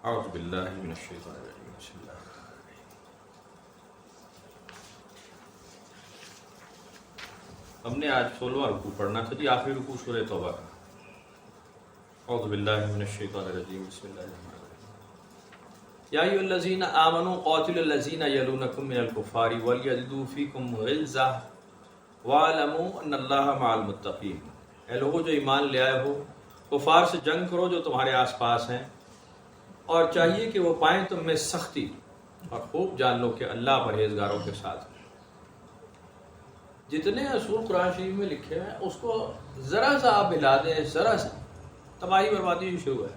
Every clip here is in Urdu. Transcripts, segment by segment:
اعوذ باللہ من الشیطان الرجیم بسم اللہ الرحمن الرحیم۔ ہم نے آج 16واں رکوع پڑھنا تھا جی، آخری رکوع سورہ توبہ کا۔ اعوذ باللہ من الشیطان الرجیم بسم اللہ الرحمن الرحیم۔ یا ایھا الذین آمنوا قاتلوا الذین یلونکم من الکفار ولیجدوا فیکم غلظہ واعلموا ان اللہ مع المتقین۔ اے لوگوں جو ایمان لے آئے ہو، کفار سے جنگ کرو جو تمہارے آس پاس ہیں، اور چاہیے کہ وہ پائیں تم میں سختی، اور خوب جان لو کہ اللہ پرہیزگاروں کے ساتھ ہے۔ جتنے اصول قرآن شریف میں لکھے ہیں اس کو ذرا سا آپ ہلا دیں، ذرا سا تباہی بربادی شروع ہے،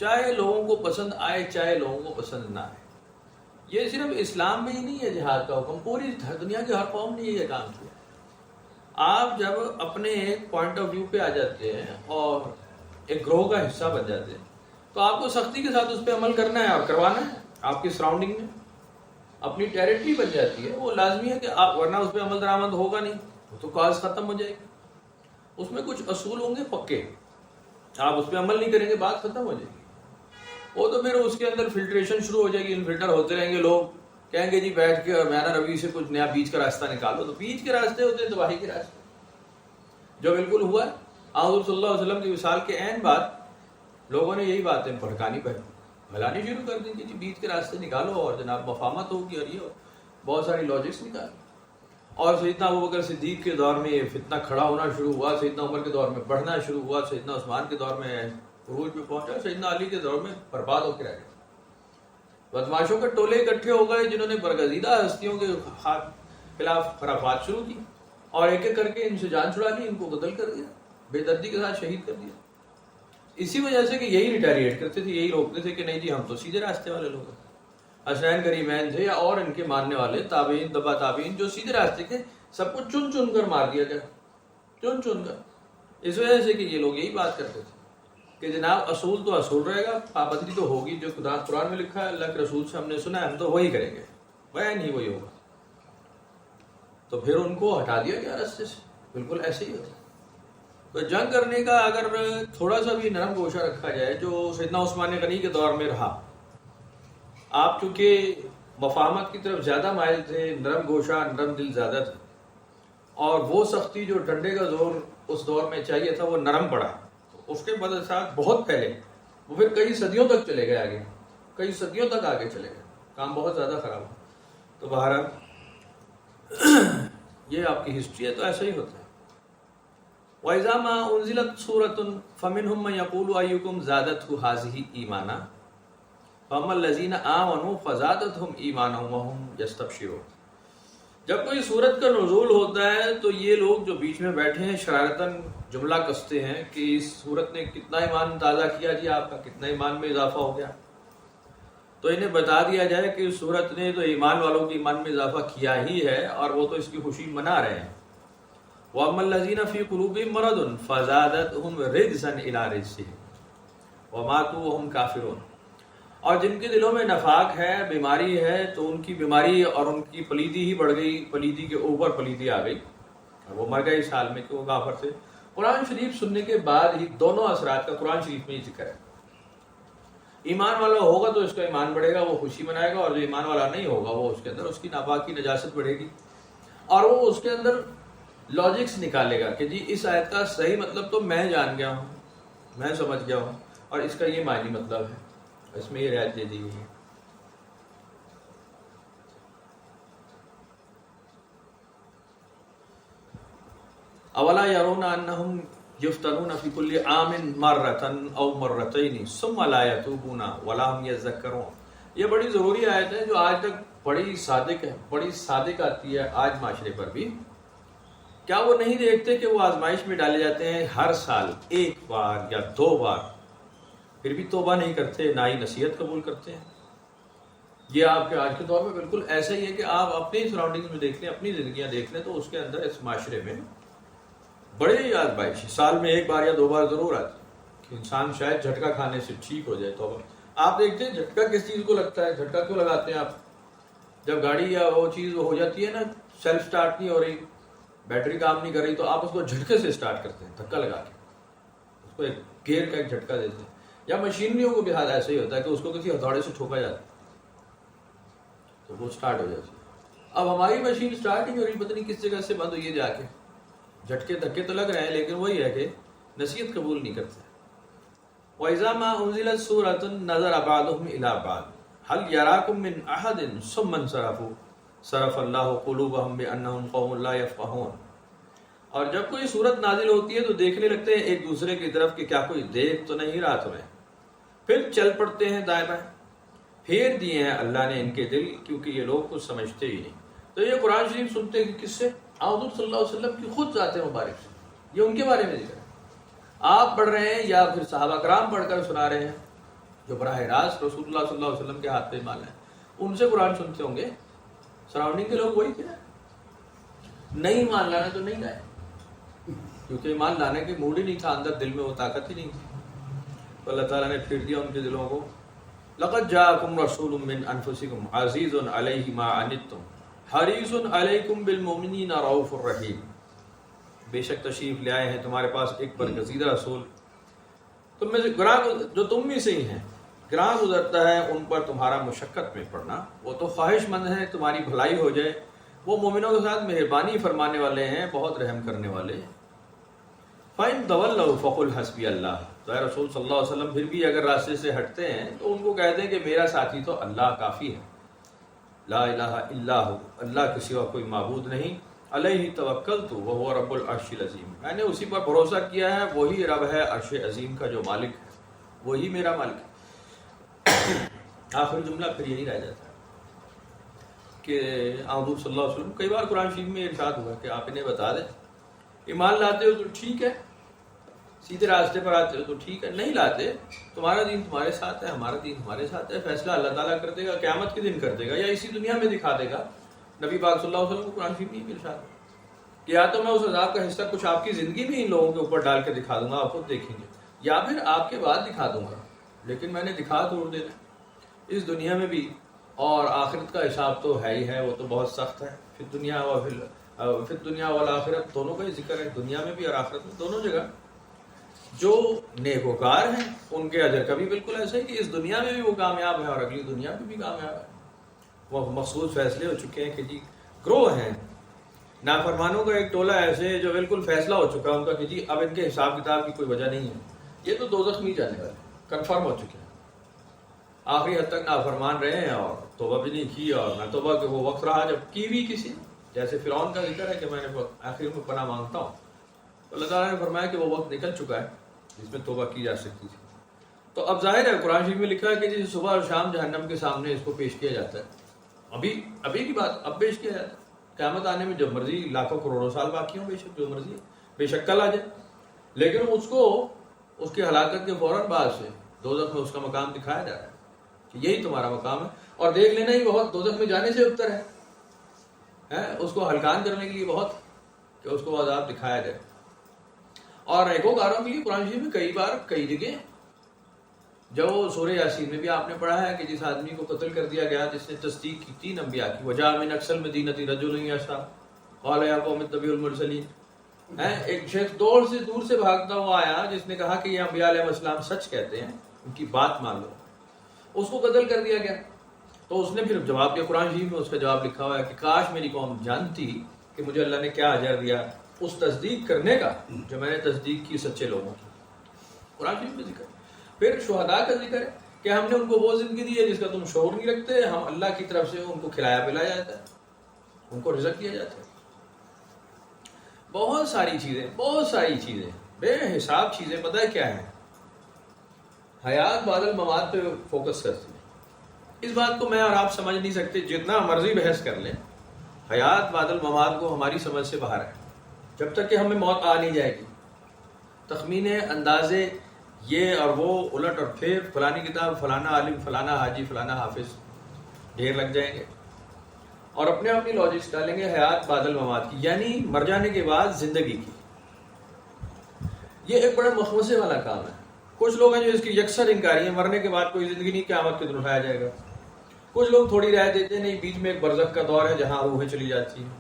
چاہے لوگوں کو پسند آئے چاہے لوگوں کو پسند نہ آئے۔ یہ صرف اسلام میں ہی نہیں ہے جہاد کا حکم، پوری دنیا کی ہر قوم نے یہ کام کیا۔ آپ جب اپنے ایک پوائنٹ آف ویو پہ آ جاتے ہیں اور ایک گروہ کا حصہ بن جاتے ہیں تو آپ کو سختی کے ساتھ اس پہ عمل کرنا ہے اور کروانا ہے۔ آپ کی سراؤنڈنگ میں اپنی ٹیریٹری بن جاتی ہے، وہ لازمی ہے کہ آپ، ورنہ اس پہ عمل درآمد ہوگا نہیں، وہ تو کاز ختم ہو جائے گی۔ اس میں کچھ اصول ہوں گے پکے، آپ اس پہ عمل نہیں کریں گے بات ختم ہو جائے گی۔ وہ تو پھر اس کے اندر فلٹریشن شروع ہو جائے گی، انفلٹر ہوتے رہیں گے، لوگ کہیں گے جی بیٹھ کے میانا روی سے کچھ نیا بیچ کا راستہ نکالو، تو بیچ کے راستے ہوتے ہیں تباہی کے راستے، جو بالکل ہوا ہے۔ حضور صلی اللہ علیہ وسلم کی وصال کے عین بعد لوگوں نے یہی باتیں بھڑکانی پھیلانی شروع کر دی کہ جی بیچ کے راستے نکالو اور جناب مفاہمت ہوگی، اور یہ بہت ساری لاجکس نکالو۔ اور سیدنا ابوبکر صدیق کے دور میں یہ فتنہ کھڑا ہونا شروع ہوا، سیدنا عمر کے دور میں بڑھنا شروع ہوا، سیدنا عثمان کے دور میں عروج پہ پہنچا، سیدنا علی کے دور میں برباد ہو کے رہ گیا۔ بدماشوں کے ٹولے اکٹھے ہو گئے جنہوں نے برگزیدہ ہستیوں کے خلاف خرافات شروع کی، اور ایک ایک کر کے ان سے جان چھڑا لی، ان کو قتل کر دیا، بے دردی کے ساتھ شہید کر دیا، اسی وجہ سے کہ یہی ریٹیریٹ کرتے تھے، یہی روکتے تھے کہ نہیں جی ہم تو سیدھے راستے والے لوگ ہیں۔ حسین کریمین تھے یا اور ان کے ماننے والے تابعین، تبع تابعین، جو سیدھے راستے کے، سب کو چن چن کر مار دیا گیا، چن چن کر، اس وجہ سے کہ یہ لوگ یہی بات کرتے تھے کہ جناب اصول تو اصول رہے گا، پابندی تو ہوگی، جو قرآن میں لکھا ہے اللہ کے رسول سے ہم نے سنا ہے ہم تو وہی کریں گے، بیان ہی وہی ہوگا۔ تو پھر ان کو ہٹا دیا گیا راستے سے، بالکل ایسے ہی ہوتا ہے۔ تو جنگ کرنے کا اگر تھوڑا سا بھی نرم گوشہ رکھا جائے، جو سیدنا عثمان غنی کے دور میں رہا، آپ چونکہ مفاہمت کی طرف زیادہ مائل تھے، نرم گوشہ نرم دل زیادہ تھے، اور وہ سختی جو ڈنڈے کا زور اس دور میں چاہیے تھا وہ نرم پڑا، تو اس کے بعد ساتھ بہت پہلے وہ پھر کئی صدیوں تک چلے گئے، آگے کئی صدیوں تک آگے چلے گئے، کام بہت زیادہ خراب ہوا۔ تو بہرحال یہ آپ کی ہسٹری ہے، تو ایسا ہی ہوتا ہے۔ وَإِذَا مَا أُنزِلَتْ سُورَةٌ فَمِنْهُمْ مَن يَقُولُ أَيُّكُمْ زَادَتْهُ هَٰذِهِ إِيمَانًا فَأَمَّا الَّذِينَ آمَنُوا فَزَادَتْهُمْ إِيمَانًا وَهُمْ يَسْتَبْشِرُونَ۔ جب کوئی سورت کا نزول ہوتا ہے تو یہ لوگ جو بیچ میں بیٹھے ہیں شرارتاً جملہ کستے ہیں کہ اس سورت نے کتنا ایمان تازہ کیا جی، آپ کا کتنا ایمان میں اضافہ ہو گیا۔ تو انہیں بتا دیا جائے کہ اس سورت نے تو ایمان والوں کے ایمان میں اضافہ کیا ہی ہے، اور وہ تو اس کی خوشی منا رہے ہیں۔ وَأَمَّا الَّذِينَ فِي قُلُوبِهِم مَرَضٌ فَزَادَتْهُمْ رِجْسًا إِلَىٰ رِجْسِهِمْ وَمَاتُوا وَهُمْ كَافِرُونَ۔ اور جن کے دلوں میں نفاق ہے، بیماری ہے، تو ان کی بیماری اور ان کی پلیدی ہی بڑھ گئی، پلیدی کے اوپر پلیدی آ گئی، اور وہ مر گئے اس حال میں کہ وہ کافر تھے۔ قرآن شریف سننے کے بعد ہی دونوں اثرات کا قرآن شریف میں ہی ذکر ہے۔ ایمان والا ہوگا تو اس کا ایمان بڑھے گا، وہ خوشی منائے گا، اور جو ایمان والا نہیں ہوگا وہ اس کے اندر اس کی ناپاکی نجاست بڑھے گی، اور وہ اس کے اندر لاجکس نکالے گا کہ جی اس آیت کا صحیح مطلب تو میں جان گیا ہوں، میں سمجھ گیا ہوں، اور اس کا یہ معنی مطلب ہے، اس میں یہ رعایت دے دی گئی ہے۔ اولا یرون انہم یفتنون فی کل عام مرۃ او مرتین ثم لا یتوبون ولا هم یذکرون۔ یہ بڑی ضروری آیت ہے جو آج تک بڑی صادق ہے، بڑی صادق آتی ہے آج معاشرے پر بھی۔ کیا وہ نہیں دیکھتے کہ وہ آزمائش میں ڈالے جاتے ہیں ہر سال ایک بار یا دو بار، پھر بھی توبہ نہیں کرتے، نہ ہی نصیحت قبول کرتے ہیں؟ یہ آپ کے آج کے دور میں بالکل ایسا ہی ہے کہ آپ اپنی سراؤنڈنگز میں دیکھ لیں، اپنی زندگیاں دیکھ لیں، تو اس کے اندر اس معاشرے میں بڑے آزمائش سال میں ایک بار یا دو بار ضرور آتی ہے کہ انسان شاید جھٹکا کھانے سے ٹھیک ہو جائے۔ توبہ آپ دیکھتے ہیں جھٹکا کس چیز کو لگتا ہے، جھٹکا کیوں لگاتے ہیں آپ؟ جب گاڑی یا وہ چیز ہو جاتی ہے نا، سیلف سٹارٹ نہیں ہو رہی، بیٹری کام نہیں کر رہی، تو آپ اس کو جھٹکے سے سٹارٹ کرتے ہیں، دھکا لگا کے اس کو ایک گیئر کا ایک جھٹکا دیتے ہیں۔ یا مشینریوں کو بھی حال ایسے ہی ہوتا ہے کہ اس کو کسی ہتھوڑے سے ٹھوکا جاتا ہے تو وہ سٹارٹ ہو جاتی ہے. اب ہماری مشین سٹارٹ ہی نہیں ہو رہی، پتہ نہیں کس جگہ سے بند ہوئی ہے، جا کے جھٹکے دھکے تو لگ رہے ہیں لیکن وہی ہے کہ نصیحت قبول نہیں کرتے. وَإِذَا مَا أُنزِلَتْ سُورَةٌ نَظَرَ بَعْضُهُمْ إِلَىٰ بَعْضٍ هَلْ يَرَاكُم مِّنْ أَحَدٍ ثُمَّ انصَرَفُوا صَرَفَ اللَّهُ قُلُوبَهُم بِأَنَّهُمْ قَوْمٌ لَا يَفْقَهُونَ. اور جب کوئی صورت نازل ہوتی ہے تو دیکھنے لگتے ہیں ایک دوسرے کی طرف کہ کیا کوئی دیکھ تو نہیں رہا تمہیں، پھر چل پڑتے ہیں دائیں بائیں. پھیر دیے ہیں اللہ نے ان کے دل کیونکہ یہ لوگ کچھ سمجھتے ہی نہیں. تو یہ قرآن شریف سنتے ہیں کہ کس سے؟ حضور صلی اللہ علیہ وسلم کی خود ذات مبارک سے. یہ ان کے بارے میں ذکر ہے. آپ پڑھ رہے ہیں یا پھر صحابہ کرام پڑھ کر سنا رہے ہیں جو براہ راست رسول اللہ صلی اللہ علیہ وسلم کے ہاتھ پہ ایمان ہے، ان سے قرآن سنتے ہوں گے. سراؤنڈنگ کے لوگ وہی تھے. نہیں ایمان لانا تو نہیں لائے کیونکہ ایمان لانے کے موڈ ہی نہیں تھا، اندر دل میں وہ طاقت ہی نہیں تھی. تو اللہ تعالیٰ نے پھیر دیا ان کے دلوں کو. لقد جاءکم رسول من انفسکم عزیز علیہ ما عنتم حریص علیکم بالمؤمنین رؤوف الرحیم. بے شک تشریف لے آئے ہیں تمہارے پاس ایک برگزیدہ رسول، تم میں سے جو تم میں سے ہی ہیں، گراں گزرتا ہے ان پر تمہارا مشقت میں پڑنا. وہ تو خواہش مند ہے تمہاری بھلائی ہو جائے، وہ مومنوں کے ساتھ مہربانی فرمانے والے ہیں، بہت رحم کرنے والے ہیں. فَإِن تَوَلَّوْا فَقُلْ حَسْبِيَ اللَّهُ. تو اے رسول صلی اللہ علیہ وسلم پھر بھی اگر راستے سے ہٹتے ہیں تو ان کو کہہ دیں کہ میرا ساتھی تو اللہ کافی ہے. لا الہ الا ہو، اللہ کے سوا کوئی معبود نہیں. علیہ توکلت وہو رب العرش العظیم. میں نے اسی پر بھروسہ کیا ہے، وہی رب ہے عرش عظیم کا جو مالک ہے، وہی میرا مالک ہے. آخری جملہ پھر یہی رہ جاتا ہے کہ حضور صلی اللہ علیہ وسلم کئی بار قرآن شریف میں ارشاد ہوا کہ آپ انہیں بتا دیں ایمان لاتے ہو تو ٹھیک ہے، سیدھے راستے پر آتے ہو تو ٹھیک ہے، نہیں لاتے تمہارا دین تمہارے ساتھ ہے، ہمارا دین ہمارے ساتھ ہے. فیصلہ اللہ تعالیٰ کر دے گا، قیامت کے دن کر دے گا یا اسی دنیا میں دکھا دے گا. نبی پاک صلی اللہ علیہ وسلم کو قرآن شریف میں بھی ارشاد ہے کہ یا تو میں اس عذاب کا حصہ کچھ آپ کی زندگی میں ان لوگوں کے اوپر ڈال کے دکھا دوں گا، آپ خود دیکھیں گے، یا پھر آپ کے بعد دکھا دوں گا. لیکن میں نے دکھا ضرور دینا اس دنیا میں بھی، اور آخرت کا حساب تو ہے ہی ہے، وہ تو بہت سخت ہے. پھر دنیا والآخرت دونوں کا ہی ذکر ہے، دنیا میں بھی اور آخرت میں، دونوں جگہ. جو نیکوکار ہیں ان کے اجر کا بھی بالکل ایسا ہے کہ اس دنیا میں بھی وہ کامیاب ہے اور اگلی دنیا میں بھی کامیاب ہے. وہ مخصوص فیصلے ہو چکے ہیں کہ جی گروہ ہیں نافرمانوں کا ایک ٹولہ ایسے جو بالکل فیصلہ ہو چکا ہے ان کا کہ جی اب ان کے حساب کتاب کی کوئی وجہ نہیں ہے، یہ تو دوزخ میں جانے والے کنفرم ہو چکے ہیں. آخری حد تک نافرمان رہے ہیں اور توبہ بھی نہیں کی، اور نہ توبہ کہ وہ وقت رہا جب کی بھی کسی، جیسے فرعون کا ذکر ہے کہ میں نے آخر میں پناہ مانگتا ہوں. تو اللہ تعالیٰ نے فرمایا کہ وہ وقت نکل چکا ہے جس میں توبہ کی جا سکتی تھی. تو اب ظاہر ہے قرآن شریف میں لکھا ہے کہ جیسے صبح اور شام جہنم کے سامنے اس کو پیش کیا جاتا ہے. ابھی کی بات اب پیش کیا جاتا ہے. قیامت آنے میں جب مرضی لاکھوں کروڑوں سال باقی ہوں، بے شک جو مرضی بے شک کل آ جائے، لیکن اس کو اس کی ہلاکت کے فوراً بعد سے دوزخ میں اس کا مقام دکھایا جا رہا ہے کہ یہی تمہارا مقام ہے، اور دیکھ لینا ہی بہت دوزخ میں جانے سے ابتر ہے اس کو ہلکان کرنے کے لیے بہت کہ اس کو عذاب دکھایا جائے. اور نیکوکاروں کے لیے قرآن شریف میں کئی بار کئی جگہ، جو سورہ یاسین میں بھی آپ نے پڑھا ہے کہ جس آدمی کو قتل کر دیا گیا جس نے تصدیق کی 3 انبیاء کی، وجاء من اقصى المدینۃ رجل یسعی قال یا قوم اتبعوا المرسلین. ایک شخص دور سے بھاگتا ہوا آیا جس نے کہا کہ یہ انبیاء علیہ السلام سچ کہتے ہیں، ان کی بات مان لو. اس کو قتل کر دیا گیا. تو اس نے پھر جواب دیا، قرآن شریف میں اس کا جواب لکھا ہوا ہے کہ کاش میری قوم جانتی کہ مجھے اللہ نے کیا اجر دیا اس تصدیق کرنے کا جو میں نے تصدیق کی سچے لوگوں کی. قرآن شریف میں ذکر. پھر شہداء کا ذکر ہے کہ ہم نے ان کو وہ زندگی دی ہے جس کا تم شعور نہیں رکھتے، ہم اللہ کی طرف سے ان کو کھلایا پلایا جاتا ہے، ان کو رزق دیا جاتا ہے. بہت ساری چیزیں بے حساب چیزیں. پتہ ہے کیا ہے؟ حیات بعد الممات پہ فوکس کرتی ہے. اس بات کو میں اور آپ سمجھ نہیں سکتے جتنا مرضی بحث کر لیں. حیات بعد الممات کو ہماری سمجھ سے باہر ہے. جب تک کہ ہمیں موت آ نہیں جائے گی تخمینے اندازے یہ اور وہ الٹ اور پھر فلانی کتاب فلانا عالم فلانا حاجی فلانا حافظ ڈھیر لگ جائیں گے اور اپنے اپنی لاجکس ڈالیں گے حیات بعد الممات کی، یعنی مر جانے کے بعد زندگی کی. یہ ایک بڑا مخمصے والا کام ہے. کچھ لوگ ہیں جو اس کی یکسر انکاری ہیں، مرنے کے بعد کوئی زندگی نہیں، قیامت کے دن اٹھایا جائے گا. کچھ لوگ تھوڑی رائے دیتے ہیں نہیں بیچ میں ایک برزخ کا دور ہے جہاں روحیں چلی جاتی ہیں.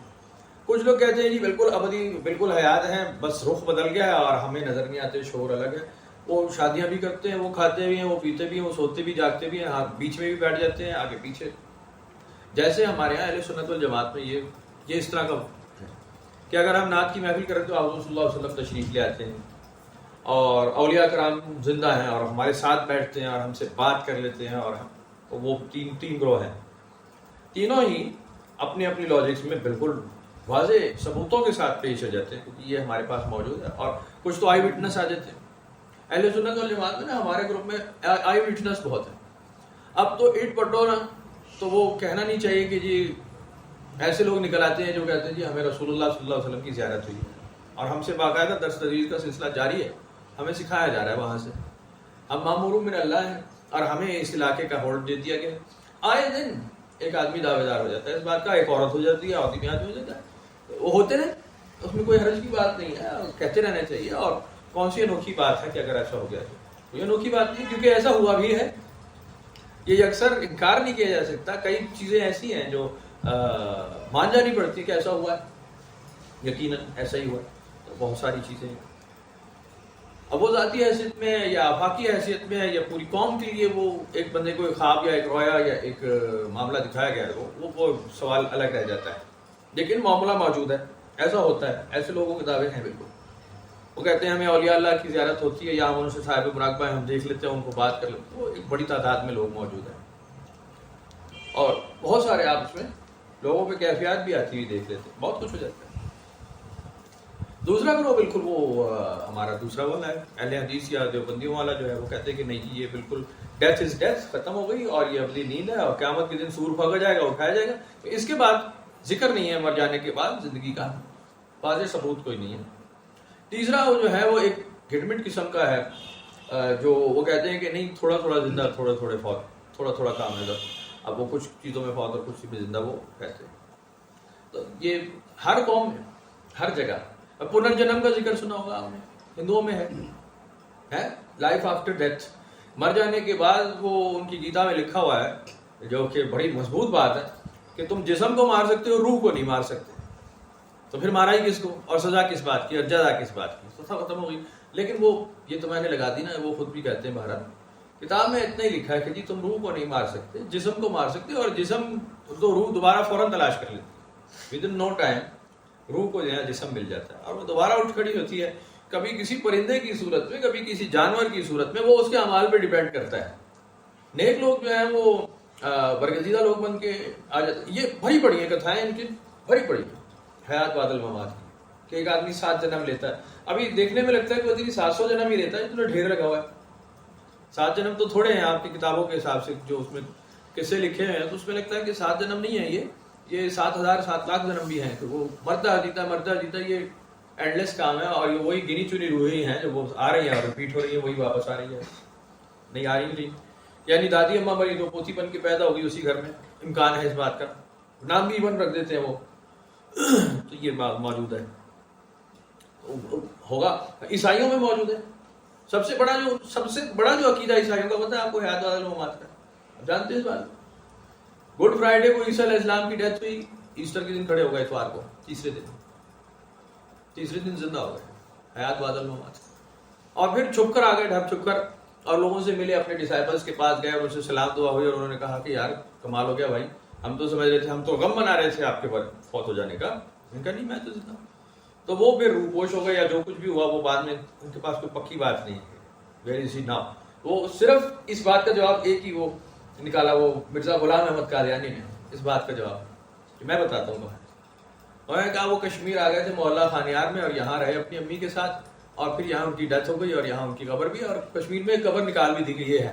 کچھ لوگ کہتے ہیں جی بالکل ابدی بالکل حیات ہیں، بس رخ بدل گیا ہے اور ہمیں نظر نہیں آتے، شعور الگ ہے. وہ شادیاں بھی کرتے ہیں، وہ کھاتے بھی ہیں، وہ پیتے بھی ہیں، وہ سوتے بھی جاگتے بھی ہیں، ہاں بیچ میں بھی بیٹھ جاتے ہیں، آگے پیچھے. جیسے ہمارے یہاں اہل سنت والجماعت میں یہ اس طرح کا ہے کہ اگر ہم نعت کی محفل کریں تو آپ صلی اللہ علیہ وسلم تشریف لے آتے ہیں، اور اولیاء کرام زندہ ہیں اور ہمارے ساتھ بیٹھتے ہیں اور ہم سے بات کر لیتے ہیں، اور وہ تین گروہ ہیں، تینوں ہی اپنی اپنی لاجکس میں بالکل واضح ثبوتوں کے ساتھ پیش ہو جاتے ہیں، کیونکہ یہ ہمارے پاس موجود ہے، اور کچھ تو آئی وٹنس آ جاتے ہیں. اہل سنت والجماعت میں نا ہمارے گروپ میں آئی وٹنس بہت ہے. اب تو اینٹ پٹو نا تو وہ کہنا نہیں چاہیے کہ جی ایسے لوگ نکل آتے ہیں جو کہتے ہیں جی ہمیں رسول اللہ صلی اللہ علیہ وسلم کی زیارت ہوئی ہے، اور ہم سے باقاعدہ درس تدریس کا سلسلہ جاری ہے، ہمیں سکھایا جا رہا ہے وہاں سے، ہم مامور من اللہ ہیں، اور ہمیں اس علاقے کا ہولڈ دے دیا گیا. آئے دن ایک آدمی دعوے دار ہو جاتا ہے اس بات کا، ایک عورت ہو جاتی ہے، آدمی ہو جاتا ہے، وہ ہوتے رہے، اس میں کوئی حرج کی بات نہیں ہے، کہتے رہنا چاہیے. اور کون سی انوکھی بات ہے کہ اگر ایسا ہو گیا تو یہ انوکھی بات نہیں، کیونکہ ایسا ہوا بھی ہے، یہ اکثر انکار نہیں کیا جا سکتا. کئی چیزیں ایسی ہیں جو مان جانی پڑتی کہ ایسا ہوا ہے، یقیناً ایسا ہی ہوا ہے. تو بہت ساری چیزیں ہیں. اب وہ ذاتی حیثیت میں یا آفاقی حیثیت میں یا پوری قوم کے لیے وہ ایک بندے کو ایک خواب یا ایک رویا یا ایک معاملہ دکھایا گیا ہے، وہ سوال الگ رہ جاتا ہے، لیکن معاملہ موجود ہے، ایسا ہوتا ہے. ایسے لوگوں کے دعوے ہیں بالکل، وہ کہتے ہیں ہمیں اولیاء اللہ کی زیارت ہوتی ہے، یا ہم ان سے صاحب مراقبہ ہیں، ہم دیکھ لیتے ہیں، ان کو بات کر لیتے ہیں. وہ ایک بڑی تعداد میں لوگ موجود ہیں، اور بہت سارے آپ اس میں لوگوں پہ کیفیات بھی آتی ہوئی دیکھ لیتے ہیں، بہت کچھ ہو جاتا ہے. دوسرا گروہ بالکل وہ ہمارا دوسرا والا ہے، اہل حدیث یا دیوبندیوں والا جو ہے، وہ کہتے ہیں کہ نہیں جی یہ بالکل ڈیتھ از ڈیتھ، ختم ہو گئی، اور یہ ابدی نیند ہے، اور قیامت کے دن سور پھاگا جائے گا، اٹھایا جائے گا. اس کے بعد ذکر نہیں ہے مر جانے کے بعد زندگی کا، واضح ثبوت کوئی نہیں ہے. تیسرا وہ جو ہے وہ ایک گھٹمٹ قسم کا ہے، جو وہ کہتے ہیں کہ نہیں تھوڑا تھوڑا زندہ، تھوڑا تھوڑا فوت، تھوڑا تھوڑا کام ہے. اب وہ کچھ چیزوں میں فوت اور کچھ چیزوں میں زندہ وہ کہتے ہیں. تو یہ ہر قوم میں ہر جگہ. پنرجنم کا ذکر سنا ہوگا آپ نے، ہندوؤں میں ہے لائف آفٹر ڈیتھ، مر جانے کے بعد. وہ ان کی گیتا میں لکھا ہوا ہے، جو کہ بڑی مضبوط بات ہے، کہ تم جسم کو مار سکتے ہو، روح کو نہیں مار سکتے. تو پھر مارا ہی کس کو، اور سزا کس بات کی، اور جزا کس بات کی، تو ختم ہو گئی. لیکن وہ یہ تو میں نے لگا دی نا، وہ خود بھی کہتے ہیں بھارت کتاب میں اتنا ہی لکھا ہے کہ جی تم روح کو نہیں مار سکتے، جسم کو مار سکتے، اور جسم تو روح دوبارہ فوراً تلاش کر لیتی، ود ان نو ٹائم روح کو جو ہے جسم مل جاتا ہے، اور وہ دوبارہ اٹھ کھڑی ہوتی ہے، کبھی کسی پرندے کی صورت میں، کبھی کسی جانور کی صورت میں. وہ اس کے اعمال پہ ڈیپینڈ کرتا ہے. نیک لوگ جو ہیں وہ برگزیدہ لوگ بن کے آ جاتے ہیں. یہ بھری پڑی ہیں کتھائیں ان کی، بھری پڑی ہیں حیات بعد الممات کی، کہ ایک آدمی 7 جنم لیتا ہے. ابھی دیکھنے میں لگتا ہے کہ وہ 700 جنم ہی لیتا ہے، اتنا ڈھیر لگا ہوا ہے. 7 جنم تو تھوڑے ہیں آپ کی کتابوں کے حساب سے، جو اس میں قصے لکھے ہیں، تو اس میں لگتا ہے کہ 7 جنم نہیں ہے، یہ 7,000 7 لاکھ جنم بھی ہیں. کہ وہ مرتا جیتا یہ اینڈلیس کام ہے، اور یہ وہی گنی چنی روحیں ہیں جو وہ آ رہی ہیں اور ریپیٹ ہو رہی ہیں، وہی واپس آ رہی ہے، نہیں آ رہی نہیں. یعنی دادی اماں مری تو پوتی بن کے پیدا ہوگی اسی گھر میں، امکان ہے اس بات کا، نام بھی ایون رکھ دیتے ہیں وہ. تو یہ بات موجود ہے، ہوگا. عیسائیوں میں موجود ہے. سب سے بڑا جو عقیدہ عیسائیوں کا پتہ ہے آپ کو، حیات بعد الممات کا. آپ جانتے ہیں اس بات. گڈ فرائیڈے کو عیسیٰ علیہ السلام کی ڈیتھ ہوئی، ایسٹر کے دن کھڑے ہو گئے اتوار کو، تیسرے دن زندہ ہو گئے، حیات بعد الممات. اور پھر چھپ کر آ گئے، ڈھپ چھپ کر، اور لوگوں سے ملے، اپنے ڈسائپلس کے پاس گئے اور ان سے سلام دعا ہوئی، اور انہوں نے کہا کہ یار کمال ہو گیا بھائی، ہم تو سمجھ رہے تھے، ہم تو غم منا رہے تھے آپ کے فوت ہو جانے کا. ان کا نہیں، میں تو زندہ ہوں. تو وہ پھر روپوش ہو گئے، یا جو کچھ بھی ہوا وہ بعد میں، ان کے پاس کوئی پکی بات نہیں ہے. ویری سی نا، وہ صرف اس بات کا جواب ایک ہی وہ نکالا، وہ مرزا غلام احمد قادیانی نے اس بات کا جواب کہ میں بتاتا ہوں. انہوں نے کہا وہ کشمیر آ گئے تھے محلہ خانیار میں، اور یہاں رہے اپنی امی کے ساتھ، اور پھر یہاں ان کی ڈیتھ ہو گئی، اور یہاں ان کی قبر بھی، اور کشمیر میں قبر نکال بھی دی کہ یہ ہے.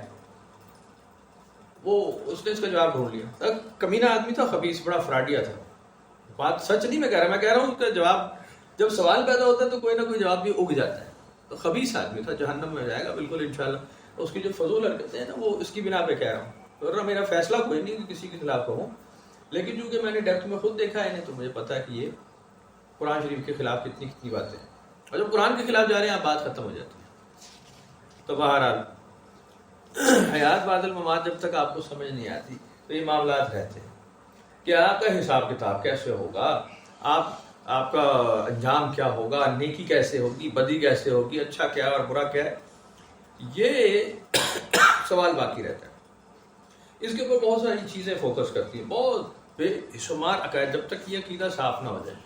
وہ اس نے اس کا جواب ڈھونڈ لیا. کمینہ آدمی تھا، خبیث، بڑا فراڈیا تھا. بات سچ نہیں میں کہہ رہا ہوں اس کا جواب، جب سوال پیدا ہوتا ہے تو کوئی نہ کوئی جواب بھی اگ جاتا ہے. تو خبیث آدمی تھا، جہنم میں جائے گا بالکل انشاءاللہ. اس کی جو فضول حرکتیں ہیں نا، وہ اس کی بنا پہ کہہ رہا ہوں. تو میرا فیصلہ کوئی نہیں کہ کسی کے خلاف کہوں، لیکن چونکہ میں نے ڈیپتھ میں خود دیکھا ہے انہیں، تو مجھے پتا ہے کہ یہ قرآن شریف کے خلاف کتنی باتیں ہیں. اور جب قرآن کے خلاف جا رہے ہیں آپ، بات ختم ہو جاتی ہے. تو بہرحال حیات بعد الممات جب تک آپ کو سمجھ نہیں آتی تو یہ معاملات رہتے ہیں کہ آپ کا حساب کتاب کیسے ہوگا، آپ کا انجام کیا ہوگا، نیکی کیسے ہوگی، بدی کیسے ہوگی، اچھا کیا اور برا کیا ہے. یہ سوال باقی رہتا ہے. اس کے اوپر بہت ساری چیزیں فوکس کرتی ہیں, بہت بے شمار عقائد, جب تک یہ عقیدہ صاف نہ ہو جائے.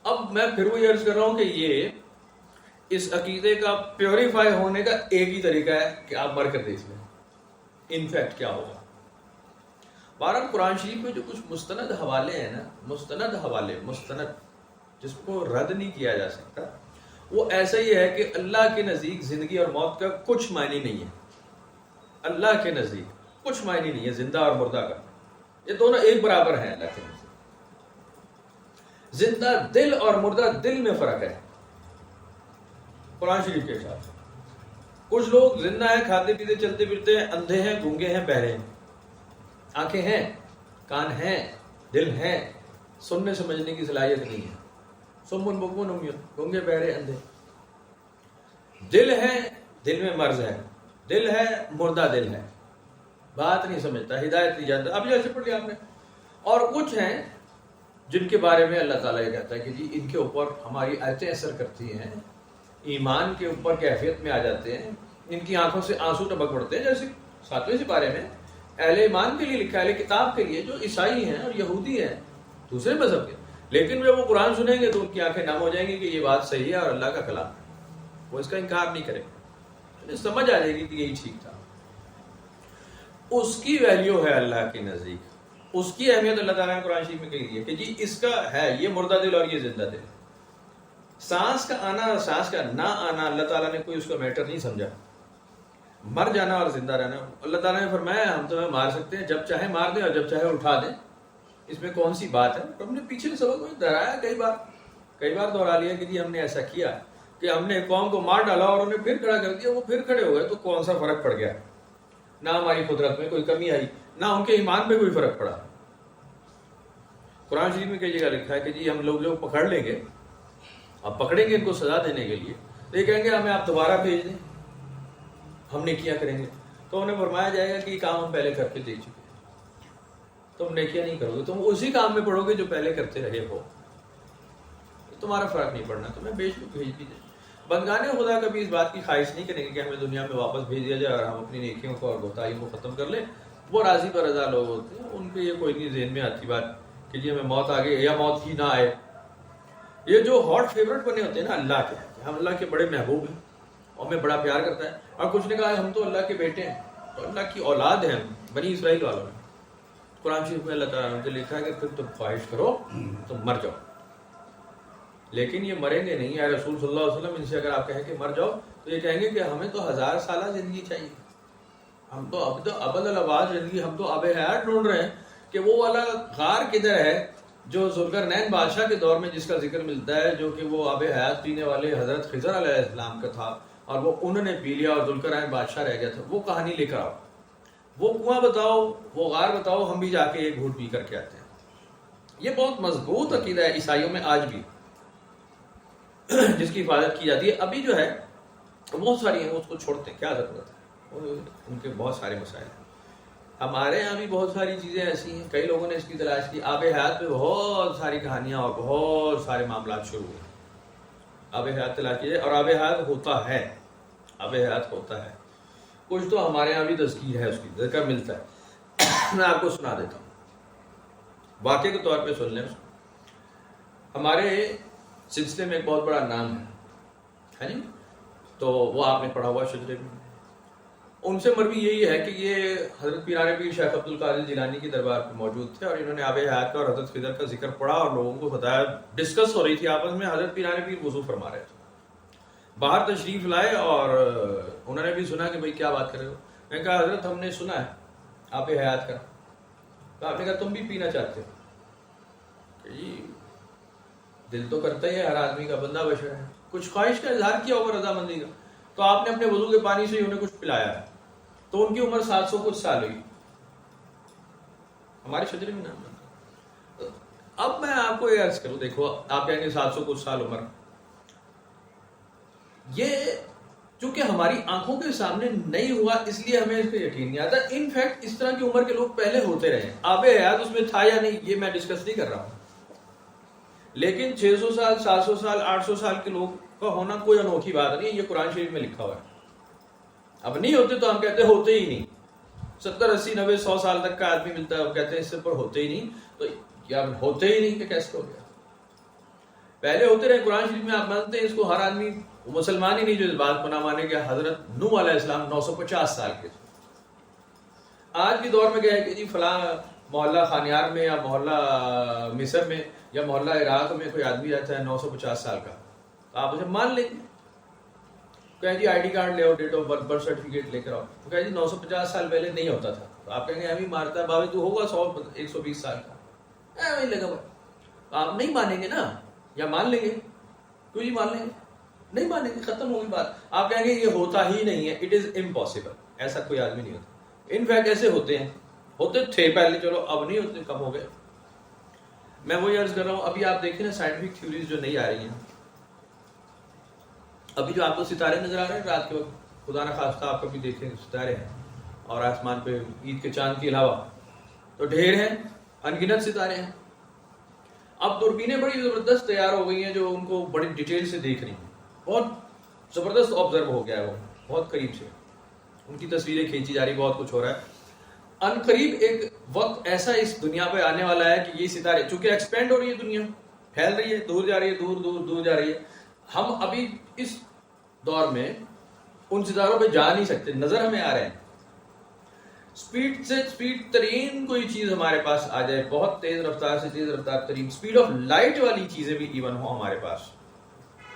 اب میں پھر وہی عرض کر رہا ہوں کہ یہ اس عقیدے کا پیوریفائی ہونے کا ایک ہی طریقہ ہے کہ آپ مر کر دیکھ لیں انفیکٹ کیا ہوگا. بہرحال قرآن شریف میں جو کچھ مستند حوالے ہیں نا, مستند جس کو رد نہیں کیا جا سکتا, وہ ایسا ہی ہے کہ اللہ کے نزدیک زندگی اور موت کا کچھ معنی نہیں ہے. اللہ کے نزدیک کچھ معنی نہیں ہے زندہ اور مردہ کا, یہ دونوں ایک برابر ہیں اللہ کے نزدیک. زندہ دل اور مردہ دل میں فرق ہے قرآن شریف کے حساب سے. کچھ لوگ زندہ ہیں, کھاتے پیتے چلتے پھرتے ہیں, اندھے ہیں, گونگے ہیں, بہرے ہیں, آنکھیں ہیں, کان ہیں, دل ہیں, سننے سمجھنے کی صلاحیت نہیں ہے. سمن بکمن امیون, گونگے بہرے اندھے. دل ہے, دل میں مرض ہے, دل ہے, مردہ دل ہے, بات نہیں سمجھتا, ہدایت نہیں جانتا. اب جیسے پڑھ لیا آپ نے. اور کچھ ہیں جن کے بارے میں اللہ تعالیٰ یہ کہتا ہے کہ جی ان کے اوپر ہماری آیتیں اثر کرتی ہیں, ایمان کے اوپر کیفیت میں آ جاتے ہیں, ان کی آنکھوں سے آنسو ٹپک پڑتے ہیں. جیسے 7ویں سپارے میں اہل ایمان کے لیے لکھا ہے, اہل کتاب کے لیے جو عیسائی ہیں اور یہودی ہیں دوسرے مذہب کے, لیکن جب وہ قرآن سنیں گے تو ان کی آنکھیں نم ہو جائیں گی کہ یہ بات صحیح ہے اور اللہ کا کلام ہے, وہ اس کا انکار نہیں کریں گے, سمجھ آ جائے گی کہ یہی ٹھیک تھا. اس کی ویلیو ہے اللہ کے نزدیک, اس کی اہمیت اللہ تعالیٰ نے قرآن شریف میں کہی ہے کہ جی اس کا ہے یہ مردہ دل اور یہ زندہ دل. سانس کا آنا اور سانس کا نہ آنا اللہ تعالیٰ نے کوئی اس کا میٹر نہیں سمجھا. مر جانا اور زندہ رہنا, اللہ تعالیٰ نے فرمایا ہم تمہیں مار سکتے ہیں, جب چاہے مار دیں اور جب چاہے اٹھا دیں, اس میں کون سی بات ہے. ہم نے پیچھے سبق میں دہرایا کئی بار دہرا لیا کہ جی ہم نے ایسا کیا کہ ہم نے قوم کو مار ڈالا اور انہیں پھر کھڑا کر دیا, وہ پھر کھڑے ہو گئے, تو کون سا فرق پڑ گیا؟ نہ ہماری قدرت میں کوئی کمی آئی, نہ ان کے ایمان میں کوئی فرق پڑا. قرآن شریف میں کئی جگہ لکھا ہے کہ جی ہم لوگ جو پکڑ لیں گے, اب پکڑیں گے ان کو سزا دینے کے لیے, تو یہ کہیں گے ہمیں آپ دوبارہ بھیج دیں, ہم نیکیاں کریں گے. تو انہیں فرمایا جائے گا کہ یہ کام ہم پہلے کر کے دیکھ چکے ہیں, تم نیکیاں نہیں کرو گے, تم اسی کام میں پڑھو گے جو پہلے کرتے رہے ہو, تمہارا فرق نہیں پڑنا, تمہیں بھیج بھی دیں. بندگان خدا کبھی اس بات کی خواہش نہیں کریں گے کہ ہمیں دنیا میں واپس بھیج دیا جائے اور ہم اپنی نیکیوں کو اور گہتائیوں کو ختم کر لیں. وہ راضی پر رضا لوگ ہوتے ہیں, ان پہ یہ کوئی نہیں ذہن میں آتی بات کہ جی ہمیں موت آ گئی یا موت ہی نہ آئے. یہ جو ہاٹ فیورٹ بنے ہوتے ہیں نا اللہ کے, ہم اللہ کے بڑے محبوب ہیں اور ہمیں بڑا پیار کرتا ہے, اور کچھ نے کہا ہم تو اللہ کے بیٹے ہیں, تو اللہ کی اولاد ہیں, بنی اسرائیل والوں نے. قرآن شریف میں اللہ تعالیٰ نے لکھا ہے کہ پھر تم خواہش کرو تو مر جاؤ, لیکن یہ مریں گے نہیں. یا رسول صلی اللہ علیہ وسلم ان سے اگر آپ کہیں کہ مر جاؤ تو یہ کہیں گے کہ ہمیں تو 1000 سالہ زندگی چاہیے, ہم تو ابد الآباد زندگی, ہم تو آب حیات ڈھونڈ رہے ہیں کہ وہ والا غار کدھر ہے جو ذوالقرنین بادشاہ کے دور میں جس کا ذکر ملتا ہے, جو کہ وہ آب حیات پینے والے حضرت خضر علیہ السلام کا تھا اور وہ انہوں نے پی لیا اور ذوالقرنین بادشاہ رہ گیا تھا. وہ کہانی لے کر آؤ, وہ کنواں بتاؤ, وہ غار بتاؤ, ہم بھی جا کے ایک گھوٹ پی کر کے آتے ہیں. یہ بہت مضبوط عقیدہ ہے عیسائیوں میں آج بھی, جس کی حفاظت کی جاتی ہے. ابھی جو ہے بہت ساری ہیں, اس کو چھوڑتے ہیں, کیا ضرورت ہے, ان کے بہت سارے مسائل ہیں. ہمارے یہاں بھی بہت ساری چیزیں ایسی ہیں, کئی لوگوں نے اس کی تلاش کی. آب حیات میں بہت ساری کہانیاں اور بہت سارے معاملات شروع ہوئے. آب حیات تلاش کیجیے, اور آب حیات ہوتا ہے, آب حیات ہوتا ہے. کچھ تو ہمارے یہاں بھی تذکیر ہے, اس کی ذکر ملتا ہے. میں آپ کو سنا دیتا ہوں, واقعے کے طور پہ سن لیں. ہمارے سلسلے میں ایک بہت بڑا نام ہے جی, تو وہ آپ نے پڑھا ہوا شجرے میں. ان سے مروی یہی ہے کہ یہ حضرت پیران پیر شیخ عبد القادر جیلانی کی دربار پہ موجود تھے, اور انہوں نے آب حیات کا اور حضرت خضر کا ذکر پڑھا اور لوگوں کو بتایا. ڈسکس ہو رہی تھی آپس میں, حضرت پیران پیر وضو فرما رہے تھے, باہر تشریف لائے اور انہوں نے بھی سنا کہ بھئی کیا بات کر رہے ہو. میں نے کہا حضرت ہم نے سنا ہے آب حیات کا. تو آپ نے کہا تم بھی پینا چاہتے ہو؟ کہ جی دل تو کرتا ہی ہے ہر آدمی کا, بندہ بشر ہے, کچھ خواہش کا اظہار کیا ہوگا رضامندی کا. تو آپ نے اپنے وضو کے پانی سے انہیں کچھ پلایا ہے, تو ان کی عمر 700 کچھ سال ہوئی. ہمارے شجرے میں نام. اب میں آپ کو یہ عرض کروں, دیکھو آپ کہیں گے 700 کچھ سال عمر, یہ چونکہ ہماری آنکھوں کے سامنے نہیں ہوا اس لیے ہمیں اس پہ یقین نہیں آتا. ان فیکٹ اس طرح کی عمر کے لوگ پہلے ہوتے رہے. آب حیات اس میں تھا یا نہیں یہ میں ڈسکس نہیں کر رہا ہوں, لیکن 600 سال 700 سال 800 سال کے لوگ کا ہونا کوئی انوکھی بات نہیں. یہ قرآن شریف میں لکھا ہوا ہے. اب نہیں ہوتے تو ہم کہتے ہیں ہوتے ہی نہیں. 70 80 90 100 سال تک کا آدمی ملتا ہے, وہ کہتے ہیں اس سے پر ہوتے ہی نہیں. تو کیا ہوتے ہی نہیں کہ کیسے ہو گیا؟ پہلے ہوتے رہے. قرآن شریف میں آپ مانتے ہیں اس کو, ہر آدمی مسلمان ہی نہیں جو اس بات کو نہ مانے کہ حضرت نوح علیہ السلام 950 سال کے تھے. آج کے دور میں کیا ہے کہ جی فلاں محلہ خانیار میں یا محلہ مصر میں یا محلہ عراق میں کوئی آدمی رہتا ہے 950 سال کا, تو آپ اسے مان لیں گے. کہیں جی آئی ڈی کارڈ لے آؤ, date of birth, birth certificate لے کر آؤ. تو کہیں جی 950 سال پہلے نہیں ہوتا تھا. تو آپ کہیں گے ہم ہی مارتا ہے بابے تو ہوگا 100 120 سال کا, وہی لگا ہوا. آپ نہیں مانیں گے نا, یا مان لیں گے؟ کیوں جی مان لیں گے؟ نہیں مانیں گے, ختم ہوگی بات. آپ کہیں گے یہ ہوتا ہی نہیں ہے, اٹ از امپاسبل, ایسا کوئی آدمی نہیں ہوتا. ان فیکٹ ایسے ہوتے ہیں, ہوتے تھے پہلے, چلو اب نہیں ہوتے, کم ہو گئے. میں وہی عرض کر رہا ہوں, ابھی آپ دیکھیں نا سائنٹیفک تھیوریز جو نہیں آ رہی ہیں. ابھی جو آپ کو ستارے نظر آ رہے ہیں رات کے وقت, خدا نہ خواستہ آپ کبھی دیکھیں ستارے ہیں, اور آسمان پہ عید کے چاند کے علاوہ تو ڈھیر ہیں, انگنت ستارے ہیں. اب دوربینیں بڑی زبردست تیار ہو گئی ہیں جو ان کو بڑی ڈیٹیل سے دیکھ رہی ہیں. بہت زبردست آبزرو ہو گیا ہے وہ, بہت قریب سے ان کی تصویریں کھینچی جا رہی, بہت کچھ ہو رہا ہے. ان قریب ایک وقت ایسا اس دنیا پہ آنے والا ہے کہ یہ ستارے, چونکہ ایکسپینڈ ہو رہی ہے دنیا, پھیل رہی ہے, دور جا رہی ہے, دور دور دور جا رہی ہے. ہم ابھی اس دور میں ان ستاروں پہ جا نہیں سکتے, نظر ہمیں آ رہے ہیں. سپیڈ سے سپیڈ ترین کوئی چیز ہمارے پاس آ جائے, بہت تیز رفتار سے تیز رفتار ترین, سپیڈ آف لائٹ والی چیزیں بھی ایون ہوں ہمارے پاس,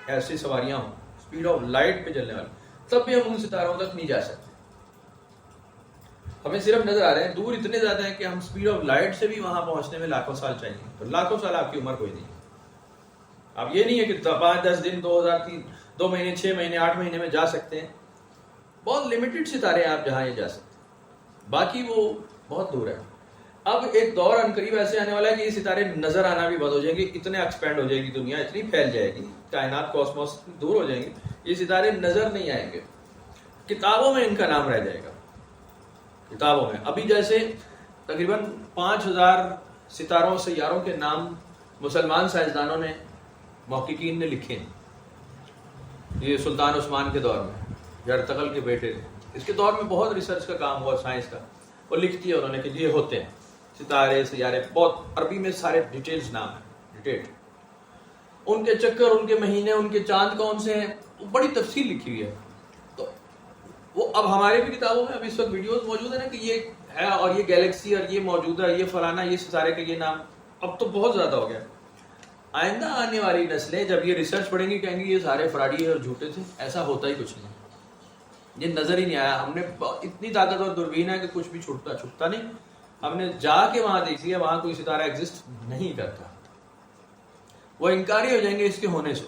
ایسی سواریاں ہوں سپیڈ آف لائٹ پہ چلنے والی, تب بھی ہم ان ستاروں تک نہیں جا سکتے. ہمیں صرف نظر آ رہے ہیں, دور اتنے زیادہ ہیں کہ ہم سپیڈ آف لائٹ سے بھی وہاں پہنچنے میں لاکھوں سال چاہیے. تو لاکھوں سال آپ کی عمر کوئی نہیں. اب یہ نہیں ہے کہ 5 10 دن 2 مہینے 6 مہینے 8 مہینے میں جا سکتے ہیں. بہت لمیٹڈ ستارے ہیں آپ جہاں یہ جا سکتے ہیں, باقی وہ بہت دور ہے. اب ایک دور ان قریب ایسے آنے والا ہے کہ یہ ستارے نظر آنا بھی بند ہو جائیں گے, اتنے ایکسپینڈ ہو جائے گی دنیا, اتنی پھیل جائے گی, کائنات کاسموس دور ہو جائیں گے, یہ ستارے نظر نہیں آئیں گے. کتابوں میں ان کا نام رہ جائے گا, کتابوں میں. ابھی جیسے تقریباً 5000 ستاروں سیاروں کے نام مسلمان سائنسدانوں نے, محققین نے لکھے ہیں. یہ سلطان عثمان کے دور میں, جو ارطغرل کے بیٹے تھے, اس کے دور میں بہت ریسرچ کا کام ہوا سائنس کا, اور لکھ دیا انہوں نے کہ یہ ہوتے ہیں ستارے سیارے. بہت عربی میں سارے ڈیٹیلز نام ہیں, ڈیٹیل ان کے چکر, ان کے مہینے, ان کے چاند کون سے ہیں, بڑی تفصیل لکھی ہوئی ہے. تو وہ اب ہمارے بھی کتابوں میں اب اس وقت ویڈیوز موجود ہیں نا کہ یہ ہے, اور یہ گیلیکسی, اور یہ موجود ہے, یہ فلانا, یہ ستارے کا یہ نام. اب تو بہت زیادہ ہو گیا. آئندہ آنے والی نسلیں جب یہ ریسرچ پڑھیں گی کہیں گی یہ سارے فراڈی اور جھوٹے تھے, ایسا ہوتا ہی کچھ نہیں, یہ نظر ہی نہیں آیا. ہم نے اتنی طاقتور دوربین ہے کہ کچھ بھی چھپتا نہیں. ہم نے جا کے وہاں دیکھ لیا, وہاں کوئی ستارہ ایگزسٹ نہیں کرتا. وہ انکاری ہو جائیں گے اس کے ہونے سے,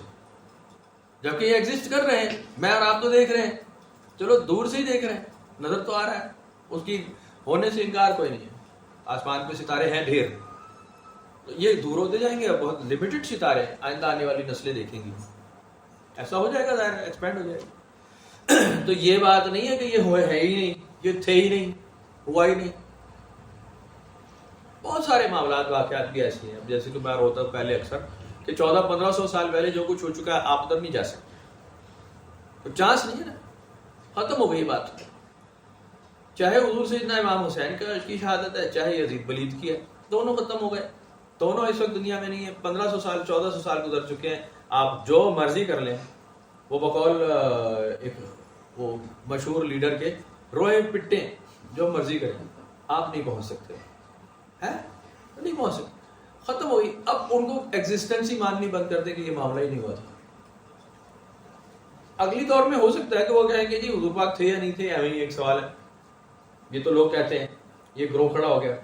جبکہ یہ ایگزسٹ کر رہے ہیں. میں اور آپ تو دیکھ رہے ہیں, چلو دور سے ہی دیکھ رہے ہیں, نظر تو آ رہا ہے, اس کی ہونے سے انکار کوئی نہیں ہے. آسمان پہ ستارے ہیں ڈھیر, تو یہ دور ہوتے جائیں گے. بہت لمیٹڈ ستارے آئندہ آنے والی نسلیں دیکھیں گی. ایسا ہو جائے گا, ظاہر ایکسپینڈ ہو جائے گا. تو یہ بات نہیں ہے کہ یہ ہے ہی نہیں, یہ تھے ہی نہیں, ہوا ہی نہیں. بہت سارے معاملات واقعات بھی ایسے ہیں. جیسے کہ بار ہوتا پہلے اکثر کہ 1400-1500 سال پہلے جو کچھ ہو چکا ہے آپ ادھر نہیں جا سکتے, تو چانس نہیں ہے نا, ختم ہو گئی بات. چاہے حضور سیدنا امام حسین کی شہادت ہے, چاہے یزید بلید کی ہے, دونوں ختم ہو گئے. دونوں اس وقت دنیا میں نہیں ہے. 1500 سال 1400 سال گزر چکے ہیں. آپ جو مرضی کر لیں, وہ بقول ایک وہ مشہور لیڈر کے, روئے پٹے جو مرضی کریں, آپ نہیں پہنچ سکتے ہیں, نہیں پہنچ سکتے. ختم ہوئی. اب ان کو ایگزسٹنس ہی ماننی بند کر دیں کہ یہ معاملہ ہی نہیں ہوا تھا. اگلی دور میں ہو سکتا ہے کہ وہ کہیں کہ جی حضور پاک تھے یا نہیں تھے, ہمیں ایک سوال ہے. یہ تو لوگ کہتے ہیں یہ گروہ کھڑا ہو گیا,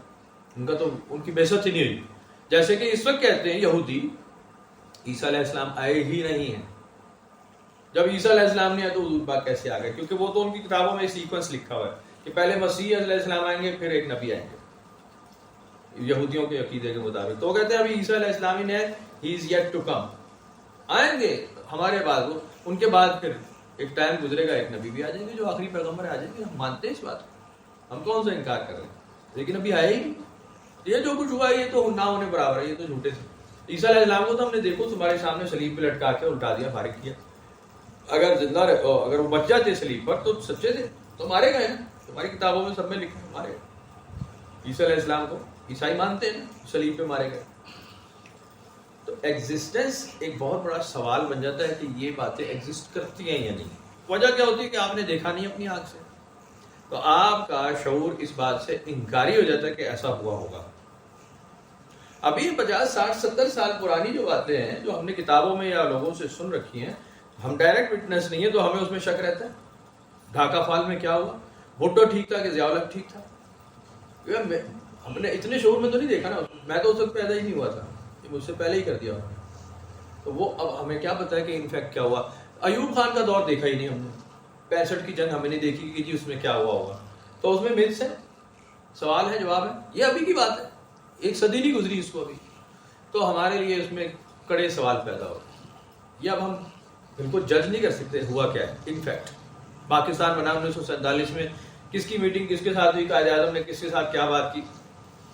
ان کا تو ان کی بعثت ہی نہیں ہوئی. جیسے کہ اس وقت کہتے ہیں یہودی عیسیٰ علیہ السلام آئے ہی نہیں ہیں. جب عیسیٰ علیہ السلام نہیں آئے تو حضور پاک کیسے آ گئے؟ کیونکہ وہ تو ان کی کتابوں میں سیکوینس لکھا ہوا ہے کہ پہلے مسیح علیہ السلام آئیں گے, پھر ایک نبی آئیں گے یہودیوں کے عقیدے کے مطابق. تو وہ کہتے ہیں ابھی عیسیٰ علیہ السلام ہی نے, ہی از یٹ ٹو کم, آئیں گے ہمارے بعد. وہ ان کے بعد پھر ایک ٹائم گزرے گا, ایک نبی بھی آ جائیں گے جو آخری پیغمبر آ جائیں گے. ہم مانتے ہیں اس بات کو, ہم کون سا انکار کر رہے ہیں, لیکن ابھی آئے ہی نہیں. یہ جو کچھ ہوا ہے یہ تو نہ ہونے برابر ہے, یہ تو جھوٹے تھے. عیسیٰ علیہ السلام کو تو ہم نے دیکھو تمہارے سامنے صلیب پہ لٹکا کے الٹا دیا, فارغ کیا. اگر زندہ اگر وہ بچ جاتے صلیب پر تو سچے تھے, تو مارے گئے ہیں، تمہاری کتابوں میں سب میں لکھا ہے مارے گئے. عیسیٰ علیہ السلام کو عیسائی مانتے ہیں، صلیب پہ مارے گئے. تو ایگزسٹنس ایک بہت بڑا سوال بن جاتا ہے کہ یہ باتیں ایگزسٹ کرتی ہیں یا نہیں. وجہ کیا ہوتی ہے کہ آپ نے دیکھا نہیں اپنی آنکھ سے، تو آپ کا شعور اس بات سے انکاری ہو جاتا ہے کہ ایسا ہوا ہوگا. ابھی 50 60 70 سال پرانی جو باتیں ہیں جو ہم نے کتابوں میں یا لوگوں سے سن رکھی ہیں، ہم ڈائریکٹ وٹنس نہیں ہے تو ہمیں اس میں شک رہتا ہے. ڈھاکہ فال میں کیا ہوا، بھٹو ٹھیک تھا کہ ضیاء الحق ٹھیک تھا؟ ہم نے اتنے شعور میں تو نہیں دیکھا نا، میں تو اس وقت پیدا ہی نہیں ہوا تھا، مجھ سے پہلے ہی کر دیا. تو وہ اب ہمیں کیا پتا ہے کہ انفیکٹ کیا ہوا. ایوب خان کا دور دیکھا ہی نہیں ہم نے، 65 کی جنگ ہمیں نہیں دیکھی کہ جی اس میں کیا ہوا ہوگا. تو اس میں متس ہے، سوال ہے، جواب ہے. یہ ابھی کی بات ہے، 1 صدی نہیں گزری اس کو ابھی. تو ہمارے لیے اس میں کڑے سوال پیدا ہو. یہ اب ہم بالکل جج نہیں کر سکتے ہوا کیا ہے. انفیکٹ پاکستان بنا 1947 میں، کس کی میٹنگ کس کے ساتھ ہوئی، قائد اعظم نے کس کے ساتھ کیا بات کی،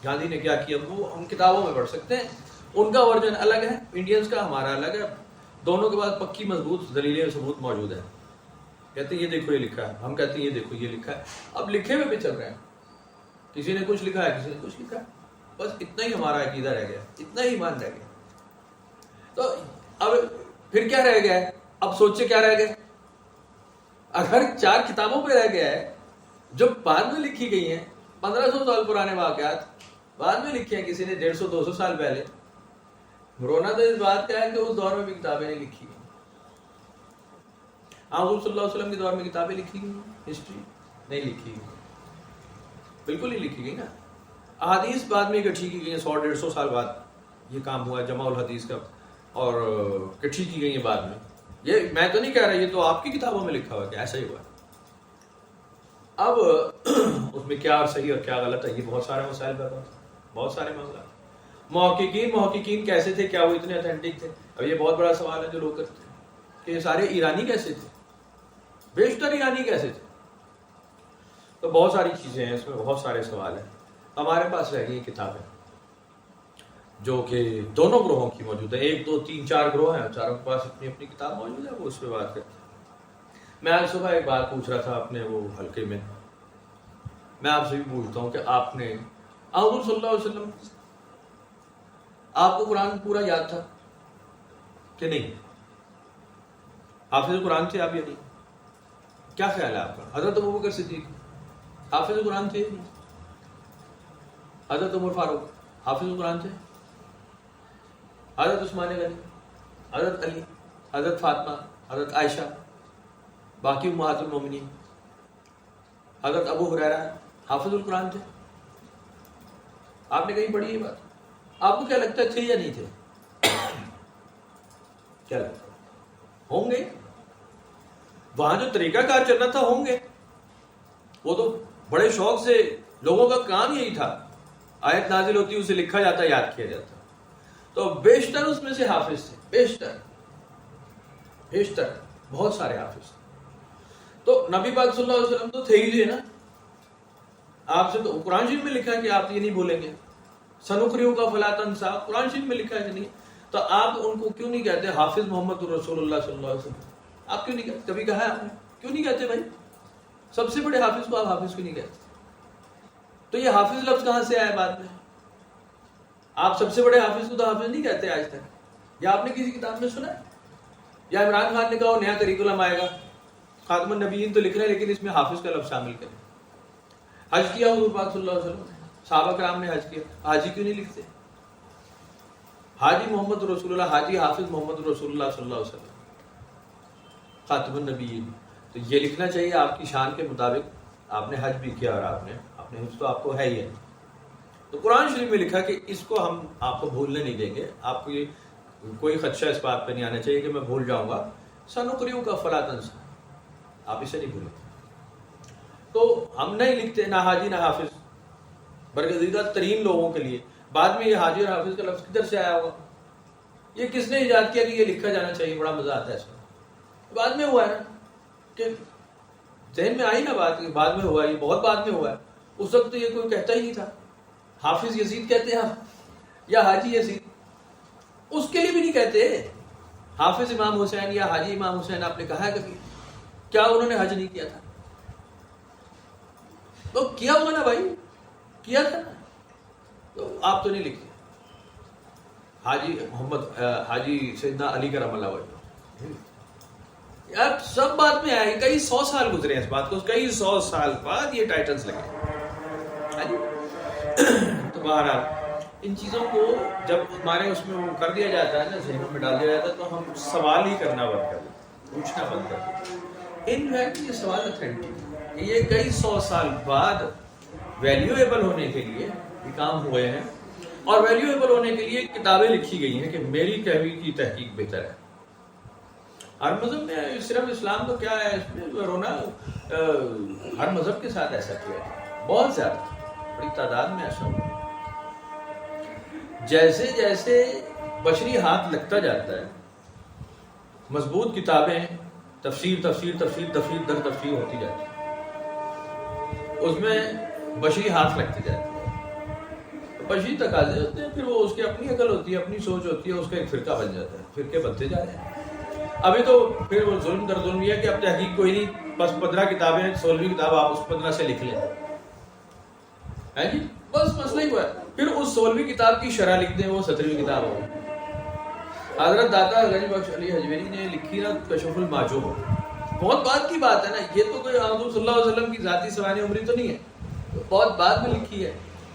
گاندھی نے کیا کیا، وہ ہم کتابوں میں پڑھ سکتے ہیں. ان کا ورژن الگ ہے، انڈینز کا، ہمارا الگ ہے. دونوں کے پاس پکی مضبوط دلیلیں اور ثبوت موجود ہیں. کہتے ہیں یہ دیکھو یہ لکھا ہے، ہم کہتے ہیں یہ دیکھو یہ لکھا ہے. اب لکھے ہوئے بھی چل رہے ہیں، کسی نے کچھ لکھا ہے کسی نے کچھ لکھا ہے. بس اتنا ہی ہمارا عقیدہ رہ گیا، اتنا ہی ایمان رہ گیا. تو اب پھر کیا رہ گیا ہے؟ اب سوچے کیا رہ گیا. اگر 4 کتابوں پہ رہ گیا ہے جو بعد میں لکھی گئی ہیں، 1500 سال پرانے واقعات بعد میں لکھے ہیں کسی نے 150 200 سال پہلے. رونا تو اس بات کا ہے کہ اس دور میں بھی کتابیں نہیں لکھی گئی. حضور صلی اللہ علیہ وسلم کے دور میں کتابیں لکھی گئی، ہسٹری نہیں لکھی گئی، بالکل نہیں لکھی گئی نا. احادیث بعد میں اکٹھی کی گئی ہیں، 100 150 سال بعد یہ کام ہوا جمع الحدیث کا، اور اکٹھی کی گئی ہیں بعد میں. یہ میں تو نہیں کہہ رہا، یہ تو آپ کی کتابوں میں لکھا ہوا کہ ایسا ہی ہوا. اب اس میں کیا صحیح اور کیا غلط ہے، یہ بہت سارے مسائل پیدا ہوتے ہیں، بہت سارے مسائل. محققین کیسے تھے، کیا وہ اتنے اتھینٹک تھے؟ اب یہ بہت بڑا سوال ہے جو لوگ کرتے ہیں کہ یہ سارے ایرانی کیسے تھے، بیشتر ایرانی کیسے تھے. تو بہت ساری چیزیں ہیں اس میں، بہت سارے سوال ہیں. ہمارے پاس رہ گئی کتابیں جو کہ دونوں گروہوں کی موجود ہے. 1 2 3 4 گروہ ہیں، چاروں کے پاس اپنی اپنی کتاب موجود ہے، وہ اس پہ بات کرتے ہیں. میں آج صبح ایک بات پوچھ رہا تھا اپنے وہ حلقے میں، میں آپ سے بھی پوچھتا ہوں کہ آپ نے حضور صلی اللہ علیہ وسلم، آپ کو قرآن پورا یاد تھا کہ نہیں؟ حافظ قرآن تھے آپ یا نہیں؟ کیا خیال ہے آپ کا؟ حضرت ابوبکر صدیق حافظ قرآن تھے یا نہیں؟ حضرت عمر فاروق حافظ قرآن تھے؟ حضرت عثمان غنی، حضرت علی، حضرت فاطمہ، حضرت عائشہ، باقی امہات المومنین، حضرت ابو ہریرہ حافظ القرآن تھے؟ آپ نے کہیں پڑھی یہ بات؟ آپ کو کیا لگتا ہے تھے یا نہیں تھے؟ کیا لگتا ہے؟ ہوں گے. وہاں جو طریقہ کار چل رہا تھا ہوں گے. وہ تو بڑے شوق سے لوگوں کا کام یہی تھا، آیت نازل ہوتی اسے لکھا جاتا، یاد کیا جاتا. تو بیشتر اس میں سے حافظ تھے، بیشتر بہت سارے حافظ تھے. تو نبی پاک صلی اللہ علیہ وسلم تو تھے ہی تھے نا. آپ سے تو قرآن شریف میں لکھا ہے کہ آپ یہ نہیں بھولیں گے، سنقرئک فلا تنسیٰ قرآن شریف میں لکھا ہے کہ نہیں؟ تو آپ ان کو کیوں نہیں کہتے حافظ محمد رسول اللہ صلی اللہ علیہ وسلم؟ آپ کیوں نہیں کہتے؟ کبھی کہا ہے آپ نے؟ کیوں نہیں کہتے بھائی؟ سب سے بڑے حافظ کو آپ حافظ کیوں نہیں کہتے؟ تو یہ حافظ لفظ کہاں سے آیا بعد میں؟ آپ سب سے بڑے حافظ کو تو حافظ نہیں کہتے آج تک. یا آپ نے کسی کتاب میں سنا ہے؟ یا عمران خان نے کہا وہ نیا کریکولم آئے گا، خاتم النبیین تو لکھ رہے ہیں لیکن اس میں حافظ کا لفظ شامل کریں. حج کیا حضور پاک صلی اللہ علیہ وسلم نے، صحابہ کرام نے حج کیا، حاجی کیوں نہیں لکھتے؟ حاجی محمد رسول اللہ، حاجی حافظ محمد رسول اللہ صلی اللہ علیہ وسلم خاتم النبیین. تو یہ لکھنا چاہیے آپ کی شان کے مطابق. آپ نے حج بھی کیا اور آپ نے حج تو آپ کو ہے ہی ہے. تو قرآن شریف میں لکھا کہ اس کو ہم آپ کو بھولنے نہیں دیں گے. آپ کو یہ کوئی خدشہ اس بات پہ نہیں آنا چاہیے کہ میں بھول جاؤں گا. سنقرئک فلا تنسیٰ، آپ اسے نہیں بھولیں. تو ہم نہیں لکھتے، نہ حاجی نہ حافظ. برگزیدہ ترین لوگوں کے لیے بعد میں یہ حاجی اور حافظ کا لفظ کدھر سے آیا ہوگا؟ یہ کس نے ایجاد کیا کہ یہ لکھا جانا چاہیے؟ بڑا مزہ آتا ہے اس میں. بعد میں ہوا ہے نا، کہ ذہن میں آئی نا بات، بعد میں ہوا، یہ بہت بعد میں ہوا ہے. اس وقت تو یہ کوئی کہتا ہی نہیں تھا. حافظ یزید کہتے ہیں یا حاجی یزید، اس کے لیے بھی نہیں کہتے. حافظ امام حسین یا حاجی امام حسین آپ نے کہا ہے کبھی؟ کیا انہوں نے حج نہیں کیا تھا؟ تو کیا ہوگا نا بھائی، کیا تھا نا، تو آپ تو نہیں لکھتے. حاجی سیدنا علی کرم اللہ وجہ، یار سب بات میں آئے، کئی 100 سال گزرے اس بات کو، کئی 100 سال بعد یہ ٹائٹلز لگے. تو بہرحال ان چیزوں کو جب ہمارے اس میں وہ کر دیا جاتا ہے نا، ذہنوں میں ڈال دیا جاتا ہے، تو ہم سوال ہی کرنا بند کر دیں، پوچھنا بند کر دیں. ان فیکٹ یہ سوال اتھینٹک، یہ کئی 100 سال بعد ویلیویبل ہونے کے لیے یہ کام ہوئے ہیں، اور ویلیویبل ہونے کے لیے کتابیں لکھی گئی ہیں کہ میری کہوی کی تحقیق بہتر ہے. ہر مذہب نے صرف اسلام تو کیا ہے اس میں رونا، ہر مذہب کے ساتھ ایسا کیا ہے، بہت زیادہ بڑی تعداد میں ایسا ہوا. جیسے جیسے بشری ہاتھ لگتا جاتا ہے، مضبوط کتابیں تفسیر در تفسیر ہوتی جاتی ہے، اس میں بشری ہاتھ لگتے جاتے ہیں، بشری تقاضے ہوتے ہیں، پھر وہ اس کی اپنی عقل ہوتی ہے، اپنی سوچ ہوتی ہے، اس کا ایک فرقہ بن جاتا ہے، فرقے بنتے جا رہے ہیں. ابھی تو پھر وہ ظلم در ظلم یہ ہے کہ اب تحقیق کوئی نہیں، بس 15 کتابیں، 16ویں کتاب آپ اس 15 سے لکھ لیں، ہے جی، بس مسئلہ ہی ہوا ہے. پھر اس 16ویں کتاب کی شرح لکھ دیں، وہ 17ویں کتاب ہو. حضرت داتا غنی بخش علی حجویری نے لکھی نا کشف المحجوب، بہت بعد کی بات ہے نا، یہ تو کوئی حضور صلی اللہ علیہ وسلم کی ذاتی سوانح عمری تو نہیں ہے، بہت بعد میں لکھی ہے.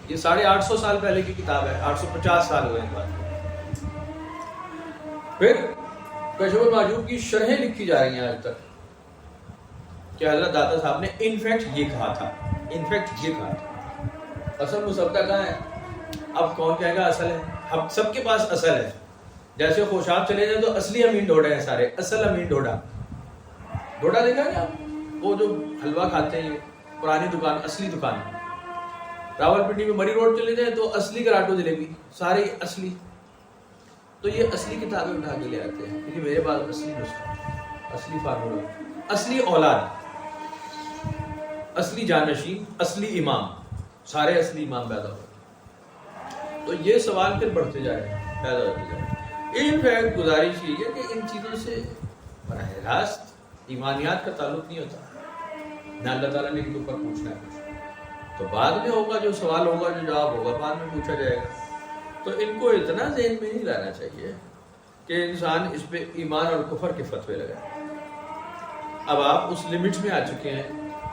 یہ 850 سال پہلے کی کتاب ہے، 850 سال ہوئے ہیں بعد. پھر کشف المحجوب کی شرحیں لکھی جا رہی ہیں آج تک کہ حضرت داتا صاحب نے انفیکٹ یہ کہا تھا، انفیکٹ یہ کہا تھا. اصل مسبقہ کہاں ہے؟ اب کون کہے گا اصل ہے؟ ہم سب کے پاس اصل ہے. جیسے خوشاب چلے جائیں تو اصلی امین ڈوڈا ہیں سارے، اصل امین ڈوڈا. ڈوڈا دیکھا نا آپ، وہ جو حلوہ کھاتے ہیں، یہ پرانی دکان، اصلی دکان. راول پنڈی میں مری روڈ چلے جائیں تو اصلی کراٹو جلیبی، سارے اصلی. تو یہ اصلی کتابیں اٹھا کے لے آتے ہیں کیونکہ میرے پاس اصلی نسخہ، اصلی فارمولہ، اصلی اولاد، اصلی جانشین، اصلی امام، سارے اصلی امام پیدا ہوئے. تو یہ سوال پھر بڑھتے جا رہے ہیں، پیدا ہوتے جا رہے ہیں. ان فیکٹ گزارش یہ ہے کہ ان چیزوں سے براہ راست ایمانیات کا تعلق نہیں ہوتا، نہ اللہ تعالیٰ نے ان کے اوپر پوچھنا ہے کچھ، تو بعد میں ہوگا جو سوال ہوگا، جو جواب ہوگا بعد میں پوچھا جائے گا. تو ان کو اتنا ذہن میں نہیں لانا چاہیے کہ انسان اس پہ ایمان اور کفر کے فتوے لگائے. اب آپ اس لمٹ میں آ چکے ہیں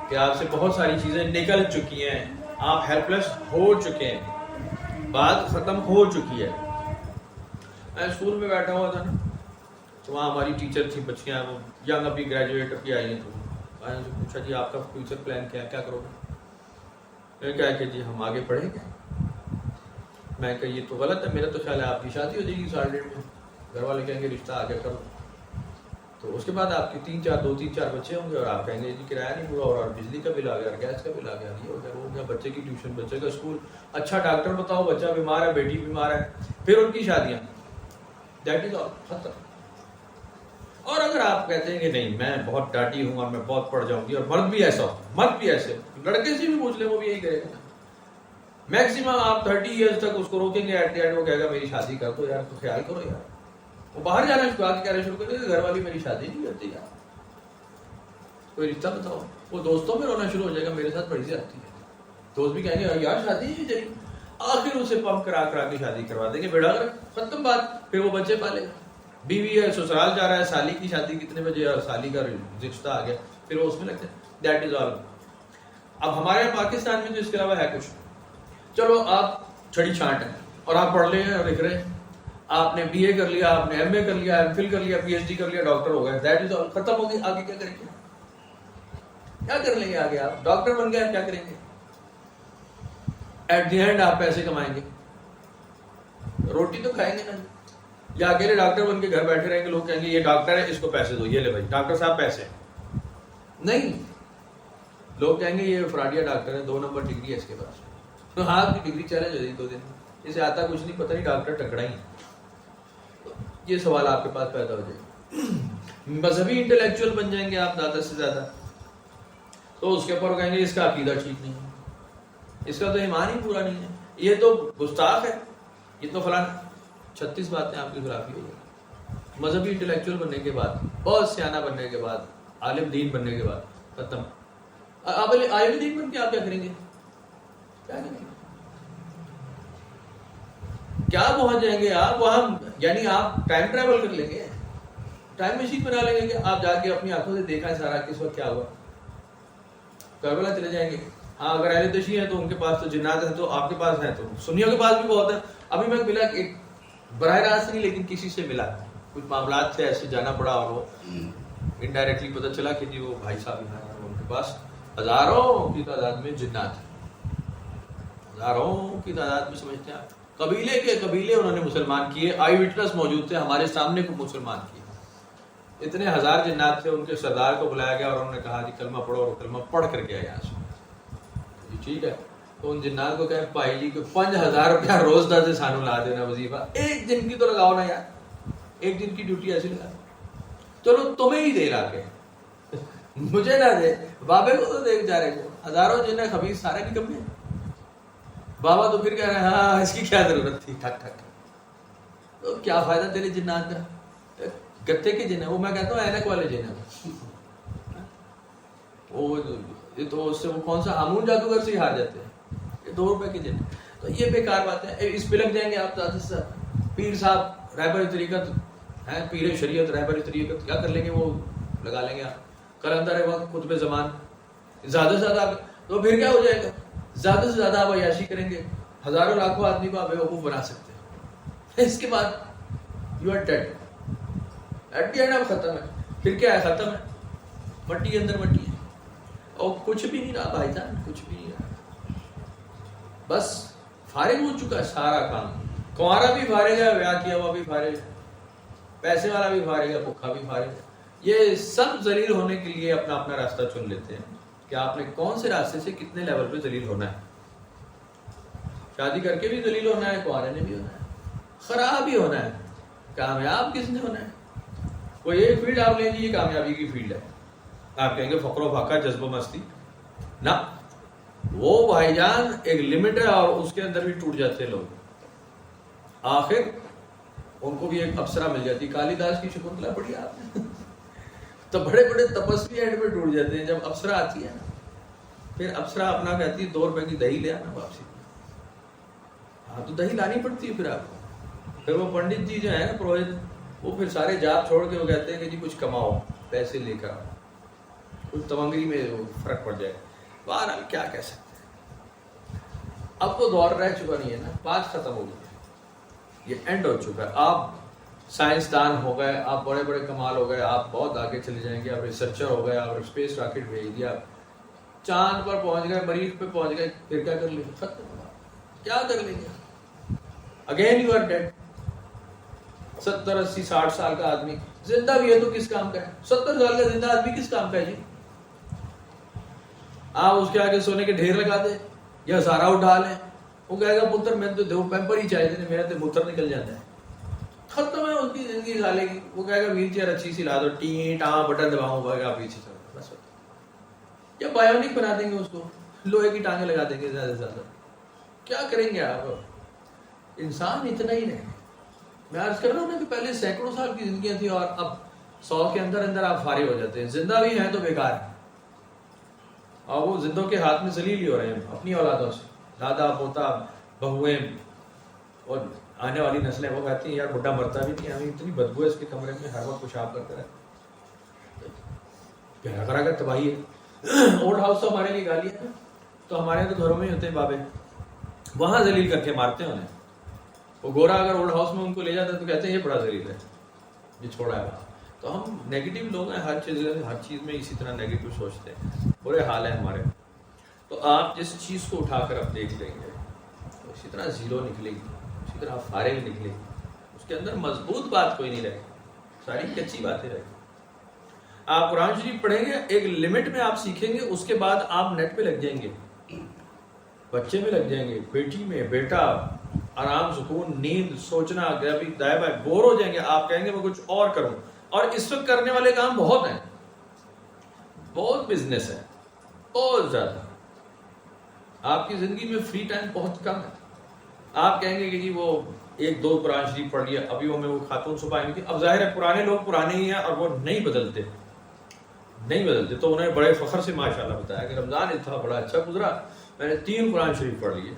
کہ آپ سے بہت ساری چیزیں نکل چکی ہیں، آپ ہیلپ لیس ہو چکے ہیں، بات ختم ہو چکی ہے. میں اسکول میں بیٹھا ہوا تھا نا، تو وہاں ہماری ٹیچر تھی، بچیاں وہ ینگ ابھی گریجویٹ ابھی آئی ہیں، تو میں نے پوچھا جی آپ کا فیوچر پلان کیا ہے، کیا کرو گے؟ میں نے کہا کہ جی ہم آگے پڑھیں گے. میں کہا یہ تو غلط ہے، میرا تو خیال ہے آپ کی شادی ہو جائے گی 1.5 میں، گھر والے کہیں گے رشتہ آگے کرو، تو اس کے بعد آپ کے 2-3-4 بچے ہوں گے، اور آپ کہیں گے جی کرایہ نہیں پورا، اور بجلی کا بل آ گیا، اور گیس کا بل آ گیا، یہ ہو گیا وہ ہو گیا، بچے کی ٹیوشن، بچے کا اسکول، اچھا ڈاکٹر بتاؤ، بچہ بیمار ہے، بیٹی بیمار ہے، پھر ان کی شادیاں، دیٹ از آل، ختم. اور اگر آپ کہتے ہیں کہ نہیں میں بہت ڈاٹی ہوں اور میں بہت پڑھ جاؤں گی، اور مرد بھی ایسا ہو، مرد بھی ایسے، لڑکے سے بھی پوچھ لیں وہ بھی یہی کرے گا. میکسیمم آپ 30 ایئرز تک اس کو روکیں گے، ایٹ دی اینڈ وہ کہے گا میری شادی کر دو یار، تو خیال کرو یار. وہ باہر جانا کہنا شروع کر دے، گھر والی میری شادی نہیں کرتی یار، کوئی رشتہ بتاؤ. وہ دوستوں میں رونا شروع ہو جائے گا، میرے ساتھ بڑی زیادتی ہے. دوست بھی کہیں گے یار شادی نہیں چاہیے، آخر اسے پمپ کرا کے شادی کروا دیں گے، بیڑا کر ختم بات. پھر وہ بچے پالے گا، بیوی ہے، سسرال جا رہا ہے، سالی کی شادی کتنے بجے، اور سالی کا رشتہ آ گیا، پھر وہ اس میں لگتے ہیں. دیٹ از آل. اب ہمارے پاکستان میں تو اس کے علاوہ ہے کچھ. چلو آپ چھڑی چھانٹ ہیں اور آپ پڑھ لے ہیں اور لکھ رہے ہیں، آپ نے بی اے کر لیا، آپ نے ایم اے کر لیا، ایم فل کر لیا، پی ایچ ڈی کر لیا، ڈاکٹر ہو گئے، دیٹ از آل، ختم ہو گئی. آگے کیا کریں گے؟ کیا کر لیں گے آگے؟ آپ ڈاکٹر بن گئے، کیا کریں گے؟ ایٹ دی اینڈ آپ پیسے کمائیں گے، روٹی تو کھائیں گے نا. یا اکیلے ڈاکٹر بن کے گھر بیٹھے رہیں گے، لوگ کہیں گے یہ ڈاکٹر ہے اس کو پیسے دو، یہ لے بھائی ڈاکٹر صاحب پیسے. نہیں، لوگ کہیں گے یہ فراڈیا ڈاکٹر ہے، 2 نمبر ڈگری ہے اس کے پاس. تو ہاں کی ڈگری چیلنج ہو جائے 2 دن میں، اسے آتا کچھ نہیں، پتہ نہیں ڈاکٹر ٹکڑا ہی. یہ سوال آپ کے پاس پیدا ہو جائے. مذہبی انٹلیکچوئل بن جائیں گے آپ زیادہ سے زیادہ، تو اس کے اوپر کہیں گے اس کا عقیدہ ٹھیک نہیں ہے، اس کا تو ایمان ہی پورا نہیں ہے، یہ تو گستاخ ہے، یہ تو فلاں. 36 باتیں آپ کی خلافی ہو گئی. مذہبی انٹلیکچوئل بننے کے بعد، بہت سیانہ بننے کے بعد، عالم دین بننے کے بعد ختم. آپ آیورویدک بن کے آپ کیا کریں گے؟ کیا کریں گے؟ کیا پہنچ جائیں گے آپ وہاں؟ یعنی آپ ٹائم ٹریول کر لیں گے، ٹائم مشین بنا لیں گے کہ آپ جا کے اپنی آنکھوں سے دیکھا ہے سارا کس وقت کیا ہوا، کربلا چلے جائیں گے. ہاں اگر اہل تشیع ہیں تو ان کے پاس تو جنات ہیں، تو آپ کے پاس ہیں تو سنیوں کے پاس بھی بہت ہے. ابھی میں ملا ایک براہ راست نہیں لیکن کسی سے ملا، کچھ معاملات سے ایسے جانا پڑا اور وہ انڈائریکٹلی پتہ چلا کہ جی وہ بھائی صاحب ہیں، ان کے پاس ہزاروں کی تعداد میں جنات ہیں، ہزاروں کی تعداد میں. سمجھتے ہیں آپ؟ قبیلے کے قبیلے انہوں نے مسلمان کیے، آئی وٹنس موجود تھے ہمارے سامنے کو مسلمان کیے. اتنے ہزار جنات تھے، ان کے سردار کو بلایا گیا اور انہوں نے کہا جی کلمہ پڑھو، اور کلمہ پڑھ کر کے آیا یہاں سے. جی ٹھیک ہے. تو ان جنات کو کہے بھائی جی کہ 5000 روپیہ روز دا سے سانو لا دینا وظیفہ، ایک دن کی تو لگاؤ نا یار، ایک دن کی ڈیوٹی ایسی لگا. چلو تمہیں ہی دے لا کے، مجھے نہ دے، بابے کو تو دیکھ جا رہے کو. ہزاروں جن خبیث سارے نکمے ہیں. بابا تو پھر کہہ رہے ہیں ہاں اس کی کیا ضرورت تھی، ٹھک ٹھک. تو کیا فائدہ تیرے جنات کا؟ گتے کے جن ہے وہ، میں کہتا ہوں اینک والے جن ہیں وہ، تو اس سے وہ کون سا ہامون جادوگر سے ہی ہار جاتے ہیں. یہ 2 روپے کے جن. تو یہ بیکار بات ہے. اس پہ لگ جائیں گے آپ. پیر صاحب رہبر طریقت ہیں، پیر شریعت رہبر طریقت، کیا کر لیں گے وہ؟ لگا لیں گے آپ. قلندر وقت قطب زمان، زیادہ سے زیادہ. تو پھر کیا ہو جائے گا؟ زیادہ سے زیادہ آپ عیاشی کریں گے، ہزاروں لاکھوں آدمی کو آپ بیوقوف بنا سکتے ہیں. اس کے بعد you are dead. At the end آپ ختم ہے. پھر کیا ہے؟ ختم ہے، مٹی کے اندر مٹی ہے، اور کچھ بھی نہیں رہا بھائی جان، کچھ بھی نہیں رہا. بس فارغ ہو چکا ہے سارا کام. کنوارا بھی فارغ ہے، بیاہ کیا ہوا بھی فارغ ہے، پیسے والا بھی فارغ ہے، بھوکا بھی فارغ ہے. یہ سب ذلیل ہونے کے لیے اپنا اپنا راستہ چن لیتے ہیں کہ آپ نے کون سے راستے سے کتنے لیول پہ ذلیل ہونا ہے. شادی کر کے بھی ذلیل ہونا ہے، کنوارے نے بھی ہونا ہے، خراب ہی ہونا ہے. کامیاب کس نے ہونا ہے؟ کوئی ایک فیلڈ آپ لیں جی یہ کامیابی کی فیلڈ ہے، آپ کہیں گے فقر و فاقہ جذب و مستی. نہ، وہ بھائی جان ایک لمٹ ہے اور اس کے اندر بھی ٹوٹ جاتے ہیں لوگ. آخر ان کو بھی ایک افسرہ مل جاتی. کالی داس کی شکنتلا پڑھی آپ نے؟ تو بڑے بڑے تپسوی اینڈ میں ٹوٹ جاتے ہیں. جب افسرہ آتی ہے نا، پھر افسرہ اپنا کہتی ہے 2 روپے کی دہی لے آنا واپسی. ہاں تو دہی لانی پڑتی ہے پھر آپ کو. پھر وہ پنڈت جی جو ہے نا پروہت، وہ پھر سارے جاب چھوڑ کے وہ کہتے ہیں کہ جی کچھ کماؤ، پیسے لے کر آؤ، کچھ تمنگری میں فرق پڑ جائے. بہرحال کیا کہہ سکتے ہیں. اب وہ دور رہ چکا نہیں ہے نا، بات ختم ہو گئی، یہ اینڈ ہو چکا ہے. آپ سائنسدان ہو گئے، آپ بڑے بڑے کمال ہو گئے، آپ بہت آگے چلے جائیں گے، آپ ریسرچر ہو گئے، آپ اسپیس راکٹ بھیج دیا، چاند پر پہنچ گئے، مریخ پہ پہنچ گئے، پھر کیا کر لیں گے؟ ختم ہوا. کیا کر لیں گے؟ Again you are dead. 70 80 60 سال کا آدمی زندہ بھی ہے تو کس کام کا ہے؟ 70 سال کا زندہ آدمی کس کام کا ہے جی؟ آپ اس کے آگے سونے کے ڈھیر لگا دیں یا سارا اٹھا لیں، وہ کہے گا پتر میں تو دو پیمپر ہی چاہیے تھے، میرا تو موتر نکل جاتا ہے. ختم ہے اس کی زندگی سالے کی. وہ کہے گا ویل چیئر اچھی سی لا دو، ٹی ٹاں بٹن دباؤں گا پیچھے چل بس. یا بایونک بنا دیں گے اس کو، لوہے کی ٹانگیں لگا دیں گے زیادہ سے زیادہ. کیا کریں گے آپ؟ انسان اتنا ہی نہیں. میں عرض کر رہا ہوں نا کہ پہلے سینکڑوں سال کی زندگیاں تھیں اور اب 100 کے اندر اندر آپ فارغ ہو جاتے ہیں. زندہ بھی ہیں تو بیکار ہیں، اور وہ زندوں کے ہاتھ میں ذلیل ہی ہو رہے ہیں اپنی اولادوں سے. دادا پوتا بہویں اور آنے والی نسلیں وہ کہتی ہیں یار بڈھا مرتا بھی نہیں، ہمیں اتنی بدبو ہے اس کے کمرے میں، ہر وقت پیشاب کرتا رہتا ہے. کرا کر تباہی ہے. اولڈ ہاؤس تو ہمارے لیے گالی ہے نا، تو ہمارے تو گھروں میں ہی ہوتے ہیں بابے، وہاں ذلیل کر کے مارتے ہیں انہیں. وہ گورا اگر اولڈ ہاؤس میں ان کو لے جاتا ہے تو کہتے ہیں یہ بڑا ذلیل ہے، یہ چھوڑا ہے وہاں. تو ہم نیگیٹو لوگ ہیں، ہر چیز میں اسی طرح نیگیٹو سوچتے ہیں. برے حال ہے ہمارے. تو آپ جس چیز کو اٹھا کر آپ دیکھ لیں گے اسی طرح زیرو نکلے گی، اسی طرح فارغ نکلے گی. اس کے اندر مضبوط بات کوئی نہیں رہے گی، ساری کچی باتیں رہے گی. آپ قرآن شریف پڑھیں گے، ایک لمٹ میں آپ سیکھیں گے، اس کے بعد آپ نیٹ پہ لگ جائیں گے، بچے میں لگ جائیں گے، بیٹی میں، بیٹا، آرام سکون نیند، سوچنا ابھی دائیں بائیں، بور ہو جائیں گے. آپ کہیں گے میں کچھ اور کروں. اور اس وقت کرنے والے کام بہت ہیں، بہت بزنس ہے، بہت زیادہ. آپ کی زندگی میں فری ٹائم بہت کم ہے. آپ کہیں گے کہ جی وہ 1-2 قرآن شریف پڑھ لیا، ابھی وہ خاتون صبح آئیں گی. اب ظاہر ہے پرانے لوگ پرانے ہی ہیں اور وہ نہیں بدلتے. نہیں بدلتے. تو انہوں نے بڑے فخر سے ماشاءاللہ بتایا کہ رمضان اتنا بڑا اچھا گزرا, میں نے 3 قرآن شریف پڑھ لیے.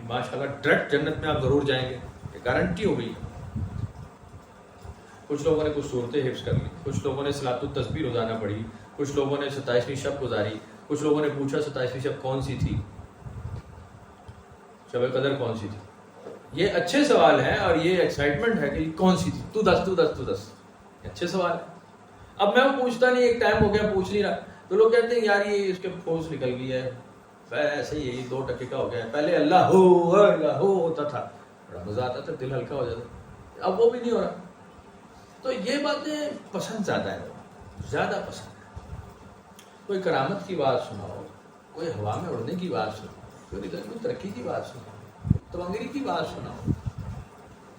ماشاءاللہ ڈائریکٹ جنت میں آپ ضرور جائیں گے, یہ گارنٹی ہو گئی. کچھ لوگوں نے کچھ صورتیں حفظ کر لی, کچھ لوگوں نے صلاۃ التسبیح روزانہ پڑھی, کچھ لوگوں نے 27ویں شب گزاری, کچھ لوگوں نے پوچھا 27ویں شب کون سی تھی, شب قدر کون سی تھی. یہ اچھے سوال ہیں اور یہ ایکسائٹمنٹ ہے کہ کون سی تھی, تو دس. اچھے سوال ہے. اب میں وہ پوچھتا نہیں, ایک ٹائم ہو گیا پوچھ نہیں رہا, تو لوگ کہتے ہیں یار یہ اس کے پھوس نکل گئی ہے, ایسے ہی 2 ٹکے کا ہو گیا ہے. پہلے اللہ ہو ہوتا تھا, بڑا مزہ آتا تھا, دل ہلکا ہو جاتا, اب وہ بھی نہیں ہو رہا. تو یہ باتیں پسند زیادہ ہے, زیادہ پسند ہے. کوئی کرامت کی بات سناؤ, کوئی ہوا میں اڑنے کی بات سناؤ, کوئی ترقی کی بات سناؤ, تمنگری کی بات سناؤ.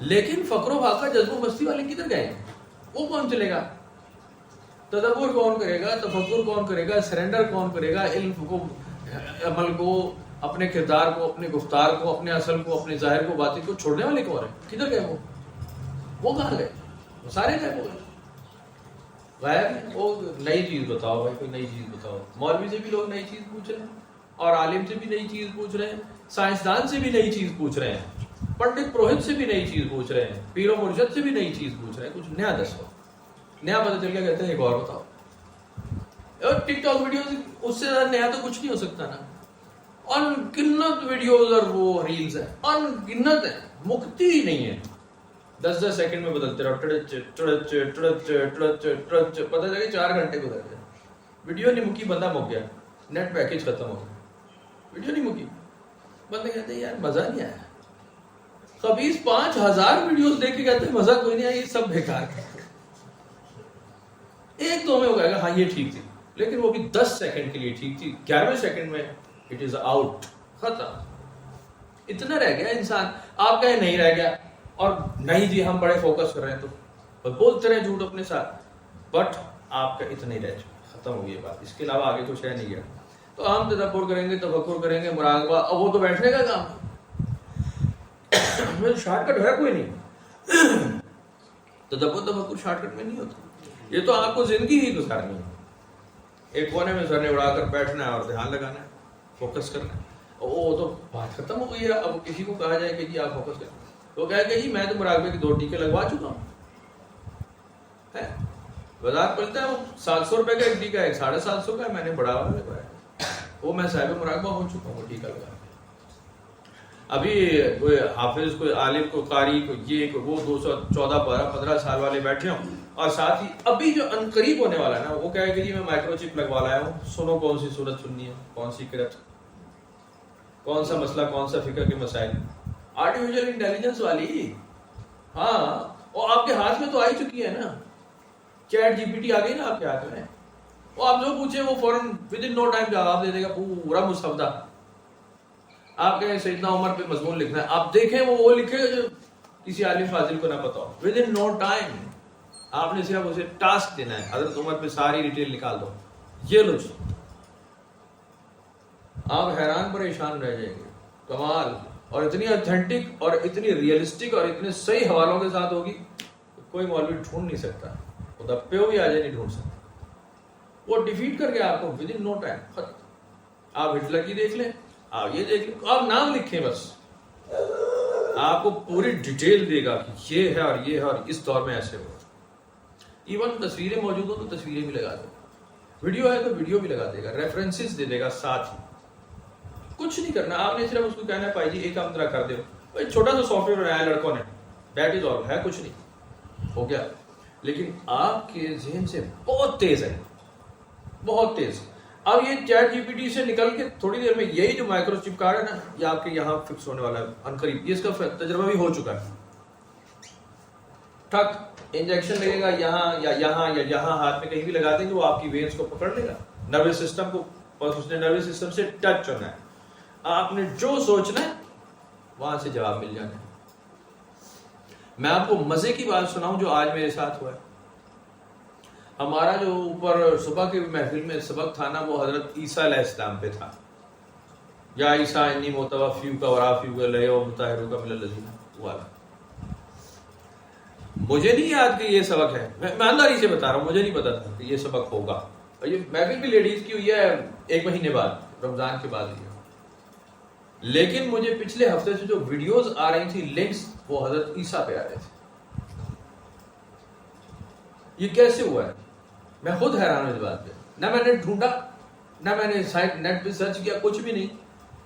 لیکن فقر و فاقہ جذب و مستی والے کدھر گئے, وہ کون چلے گا؟ تدبر کون کرے گا, تفکر کون کرے گا, سرنڈر کون کرے گا, علم کو, عمل کو, اپنے کردار کو, اپنے گفتار کو, اپنے اصل کو, اپنے ظاہر کو, باطن کو چھوڑنے والے کون ہیں؟ کدھر گئے وہ کہاں گئے؟ وہ سارے گئے ہو گئے. غائب. وہ نئی چیز بتاؤ بھائی, کوئی نئی چیز بتاؤ. مولوی سے بھی لوگ نئی چیز پوچھ رہے ہیں, اور عالم سے بھی نئی چیز پوچھ رہے ہیں, سائنسدان سے بھی نئی چیز پوچھ رہے ہیں, پنڈت پروہت سے بھی نئی چیز پوچھ رہے ہیں, پیر و مرشد سے بھی نئی چیز پوچھ رہے ہیں. کچھ نیا دسو, نیا پتہ چل گیا, کہتے ہیں ایک اور بتاؤ. اور ٹک ٹاک ویڈیوز اس سے زیادہ نیا تو کچھ نہیں ہو سکتا نا. ان گنت ویڈیوز اور وہ ریلز ہیں, ان گنت ہیں, مکتی ہی نہیں ہے. 10 سیکنڈ میں بدلتے رہو, پتہ چلے 4 گھنٹے گزر گئے. ویڈیو نہیں مکی, بندہ مک گیا, نیٹ پیکج ختم ہو گیا, ویڈیو نہیں مکی. بندے کہتے ہیں یار مزہ نہیں آیا. خبیث 5000 ویڈیوز دیکھ کے کہتے ہیں مزہ کوئی نہیں آیا, یہ سب بیکار ہے. ایک دو میں ہو گیا ہاں یہ ٹھیک تھی, لیکن وہ بھی 10 سیکنڈ کے لیے ٹھیک تھی, 11ویں سیکنڈ میں اٹ از آؤٹ, ختم. اتنا رہ گیا انسان. آپ کہیں نہیں رہ گیا, اور نہیں جی ہم بڑے فوکس کر رہے ہیں, تو بولتے رہے جھوٹ اپنے ساتھ, بٹ آپ کا اتنا ہی رہ چکا, ختم ہو گئی بات. اس کے علاوہ آگے کچھ ہے نہیں گیا. تو ہم تدبر کریں گے, تفکر کریں گے, مراقبہ, اب وہ تو بیٹھنے کا کام ہے. شارٹ کٹ ہے کوئی نہیں. تدبر تفکر شارٹ کٹ میں نہیں ہوتا. یہ تو آپ کو زندگی ہی گزارنی ہے. ایک کونے میں سرنے اڑا کر بیٹھنا ہے اور دھیان لگانا ہے, فوکس کرنا ہے. وہ تو بات ختم ہو گئی ہے. اب کسی کو کہا جائے کہ جی آپ فوکس کریں, تو کہے کہ جی میں تو مراقبے کی 2 ٹیکے لگوا چکا ہوں. بازار پڑتا ہے وہ 700 روپے کا ایک ٹیکا ہے, 750 کا ہے, میں نے بڑا والا لگوایا, وہ میں صاحب مراقبہ ہو چکا ہوں, وہ ٹیکا لگا. ابھی کوئی حافظ, کوئی عالم, کوئی قاری, کوئی یہ, کوئی وہ 214 12 15 سال والے بیٹھے ہوں, اور ساتھ ہی ابھی جو انقریب ہونے والا ہے نا, وہ کہے کہ جی میں مائکرو چپ لگوا لایا ہوں, سنو کون سی صورت سننی ہے, کون سی قرات, کون سا مسئلہ, کون سا فقہ کے مسائل. آرٹیفیشل انٹیلیجنس والی, ہاں, اور آپ کے ہاتھ میں تو آ ہی چکی ہے نا. چیٹ جی پی ٹی آ گئی نا آپ کے ہاتھ میں, وہ آپ جو پوچھیں وہ فوراً ود ان نو ٹائم جواب دے دے گا, پورا مسودہ. آپ کہیں سیدنا عمر پہ مضمون لکھنا ہے, آپ دیکھیں وہ لکھے گا جو کسی عالم فاضل کو نہ پتا ہو, ود ان نو ٹائم. آپ نے صرف اسے ٹاسک دینا ہے, حضرت عمر پہ ساری ڈیٹیل نکال دو, یہ لو. آپ حیران پریشان رہ جائیں گے. کمال, اور اتنی اتھینٹک اور اتنی ریئلسٹک اور اتنے صحیح حوالوں کے ساتھ ہوگی, کوئی مولوی ڈھونڈ نہیں سکتا, خدا پیو بھی آ جائے نہیں ڈھونڈ سکتا. وہ ڈیفیٹ کر کے آپ کو ود ان نو ٹائم ختم. آپ ہٹلر کی دیکھ لیں, آپ یہ دیکھ لیں, آپ نام لکھیں بس, آپ کو پوری ڈیٹیل دے گا کہ یہ ہے اور یہ ہے اور اس دور میں ایسے ہو. ایون تصویریں موجود ہوں تو تصویریں بھی لگا دے گا, ویڈیو ہے تو ویڈیو بھی لگا دے گا, ریفرنسز دے دے گا ساتھ ہی. کچھ نہیں کرنا, آپ نے صرف اس کو کہنا ہے بھائی جی ایک کام ذرا کر دو, بھائی چھوٹا سا سافٹ ویئر بنایا لڑکوں نے, دیٹ از آل, ہے کچھ نہیں, ہو گیا. لیکن آپ کے ذہن سے بہت تیز ہے, بہت تیز. اب یہ چیٹ جی پی ٹی سے نکل کے تھوڑی دیر میں یہی جو مائکرو چپ کارڈ ہے نا, یہ آپ کے یہاں فکس ہونے والا ہے عنقریب. یہ اس کا تجربہ بھی ہو چکا ہے. ٹھک انجیکشن لگے گا یہاں یا یہاں یا یہاں, ہاتھ میں کہیں بھی لگا دیں گے, وہ آپ کی وینس کو پکڑ لے گا, نروس سسٹم کو, اور اس نے نروس سسٹم سے ٹچ ہونا ہے. آپ نے جو سوچنا ہے وہاں سے جواب مل جانا ہے. میں آپ کو مزے کی بات سناؤں جو آج میرے ساتھ ہوا ہے. ہمارا جو اوپر صبح کی محفل میں سبق تھا نا, وہ حضرت عیسیٰ علیہ السلام پہ تھا. یا عیسیٰ انی متوفیک و رافعک الیہ و مطہرک من الذین والا. مجھے نہیں یاد کہ یہ سبق ہے, میں ایمانداری سے بتا رہا ہوں, مجھے نہیں پتا تھا کہ یہ سبق ہوگا. اور یہ محفل بھی لیڈیز کی ہوئی ہے 1 مہینے بعد، رمضان کے بعد ہوئی ہے. لیکن مجھے پچھلے ہفتے سے جو ویڈیوز آ رہی تھی لنکس، وہ حضرت عیسیٰ پہ آ رہے تھے. یہ کیسے ہوا ہے؟ میں خود حیران ہوں اس بات پہ. نہ میں نے ڈھونڈا، نہ میں نے سائٹ نیٹ پہ سرچ کیا، کچھ بھی نہیں.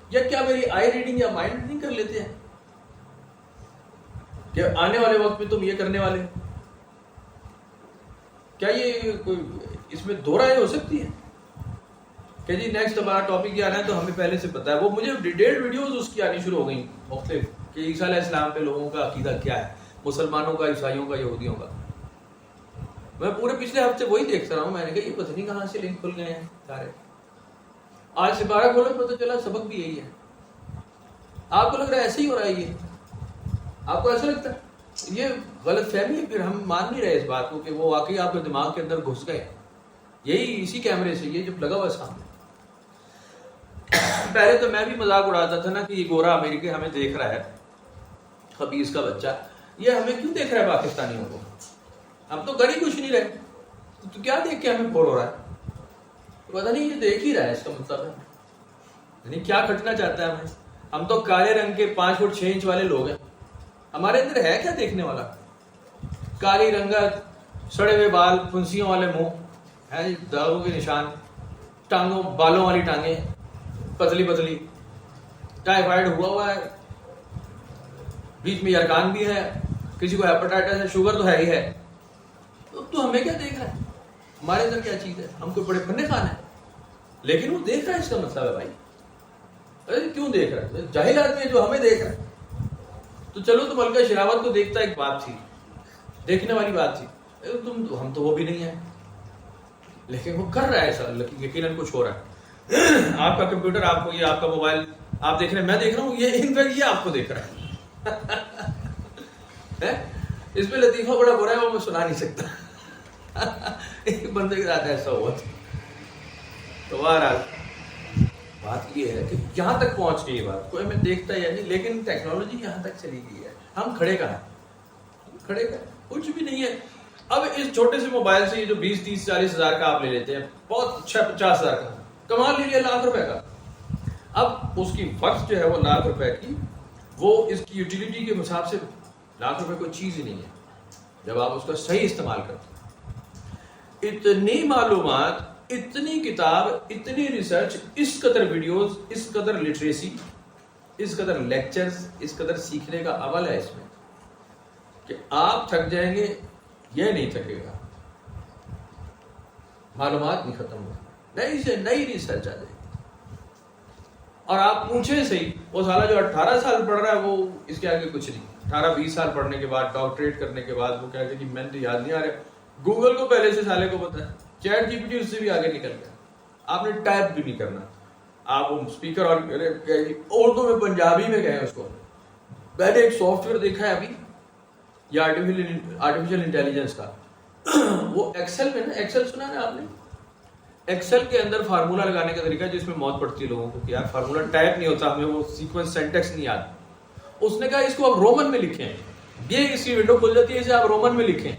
یا کیا میری آئی ریڈنگ یا مائنڈ ریڈنگ کر لیتے ہیں کہ آنے والے وقت میں تم یہ کرنے والے؟ کیا یہ کوئی اس میں دو رائے ہو سکتی ہے کہ جی نیکسٹ ہمارا ٹاپک یہ آنا ہے تو ہمیں پہلے سے پتا ہے؟ وہ مجھے ڈیٹیلڈ ویڈیوز اس کی آنی شروع ہو گئی مختلف، کہ عیسیٰ علیہ السلام پہ لوگوں کا عقیدہ کیا ہے، مسلمانوں کا، عیسائیوں کا، یہودیوں کا. میں پورے پچھلے ہفتے وہی دیکھتا رہا ہوں. میں نے کہا یہ پتہ نہیں کہاں سے لنک کھل گئے ہیں سارے. آج سپارہ کھولا پتہ چلا سبق بھی یہی ہے. آپ کو لگ رہا ہے ایسے ہی ہو رہا ہے؟ یہ آپ کو ایسا لگتا ہے؟ یہ غلط فہمی ہے. پھر ہم مان نہیں رہے اس بات کو کہ وہ واقعی آپ کے دماغ کے اندر گھس گئے. یہی اسی کیمرے سے یہ جب لگا ہوا سامنے. پہلے تو میں بھی مذاق اڑاتا تھا نا کہ یہ گورا امریکہ ہمیں دیکھ رہا ہے، خبیث کا بچہ، یہ ہمیں کیوں دیکھ رہا ہے پاکستانیوں کو؟ ہم تو کر ہی کچھ نہیں رہے، تو کیا دیکھ کے ہمیں بور ہو رہا ہے؟ پتا نہیں یہ دیکھ ہی رہا ہے، اس کا مطلب ہے یعنی کیا کھٹنا چاہتا ہے ہمیں. ہم تو کالے رنگ کے 5 فٹ 6 انچ والے لوگ ہیں. ہمارے اندر ہے کیا دیکھنے والا؟ کالی رنگت، سڑے ہوئے بال، پھنسیوں والے منہ ہے، داغوں کے نشان، ٹانگوں بالوں والی ٹانگیں پتلی پتلی، ٹائیفائڈ ہوا ہے، بیچ میں یرکان بھی ہے، کسی کو ہیپاٹائٹس ہے، شوگر تو ہے ہی ہے. تو ہمیں کیا دیکھ رہا ہے؟ ہمارے اندر کیا چیز ہے؟ ہم کوئی بڑے پھنے خان ہیں؟ لیکن وہ دیکھ رہا ہے، اس کا مطلب ہے بھائی. ارے کیوں دیکھ رہا ہے؟ جاہل آدمی ہے جو ہمیں دیکھ رہا ہے. تو چلو تو ملکہ شراوت کو دیکھتا ایک بات تھی، دیکھنے والی بات تھی. ہم تو وہ بھی نہیں ہیں، لیکن وہ کر رہا ہے ایسا، یقیناً کچھ ہو رہا ہے. آپ کا کمپیوٹر آپ کو، یہ آپ کا موبائل آپ دیکھ رہے ہیں، میں دیکھ رہا ہوں، یہ انفیکٹ یہ آپ کو دیکھ رہا ہے. اس میں لطیفہ بڑا برا ہے، وہ میں سنا نہیں سکتا. ایک بندے کے ساتھ ایسا ہوا تھا. تو بہرحال بات یہ ہے کہ یہاں تک پہنچ گئی بات، کوئی ہمیں دیکھتا ہے یا نہیں، لیکن ٹیکنالوجی یہاں تک چلی گئی ہے. ہم کھڑے کہاں ہیں؟ کھڑے کہاں؟ کچھ بھی نہیں ہے. اب اس چھوٹے سے موبائل سے یہ جو 20 30 40 ہزار کا آپ لے لیتے ہیں، بہت اچھا 50 ہزار کا کما لیجیے، لاکھ روپے کا. اب اس کی وقت جو ہے وہ لاکھ روپے کی، وہ اس کی یوٹیلیٹی کے حساب سے لاکھ روپے کوئی چیز ہی نہیں ہے جب آپ اس کا صحیح استعمال کرتے ہیں. اتنی معلومات، اتنی کتاب، اتنی ریسرچ، اس قدر ویڈیوز، اس قدر لٹریسی، اس قدر لیکچرز، اس قدر سیکھنے کا عمل ہے اس میں کہ آپ تھک جائیں گے. یہ نہیں تھکے گا. معلومات نہیں ختم ہو، نئی سے نئی ریسرچ آ جائے گی. اور آپ پوچھیں صحیح، وہ سالہ جو 18 سال پڑھ رہا ہے وہ اس کے آگے کچھ نہیں. 18 20 سال پڑھنے کے بعد، ڈاکٹریٹ کرنے کے بعد وہ کہتے ہیں کہ میں نے تو یاد نہیں آ رہا. گوگل کو پہلے سے سالے کو پتا ہے، چیٹ جی پی ٹی اس سے بھی آگے نکل گیا. آپ نے ٹائپ بھی نہیں کرنا، آپ اسپیکر اور اردو میں پنجابی میں کہیں اس کو. میں نے ایک سافٹ ویئر دیکھا ہے ابھی، یہ آرٹیفیشیل انٹیلیجنس کا. وہ ایکسل میں نا، ایکسل سنا ہے آپ نے؟ ایکسل کے اندر فارمولا لگانے کا طریقہ جس میں موت پڑتی ہے لوگوں کو کہ یار فارمولا ٹائپ نہیں ہوتا، ہمیں وہ سیکوینس سینٹیکس نہیں یاد. اس نے کہا اس کو آپ رومن میں لکھیں. یہ اس کی ونڈو کھل جاتی ہے، اسے آپ رومن میں لکھیں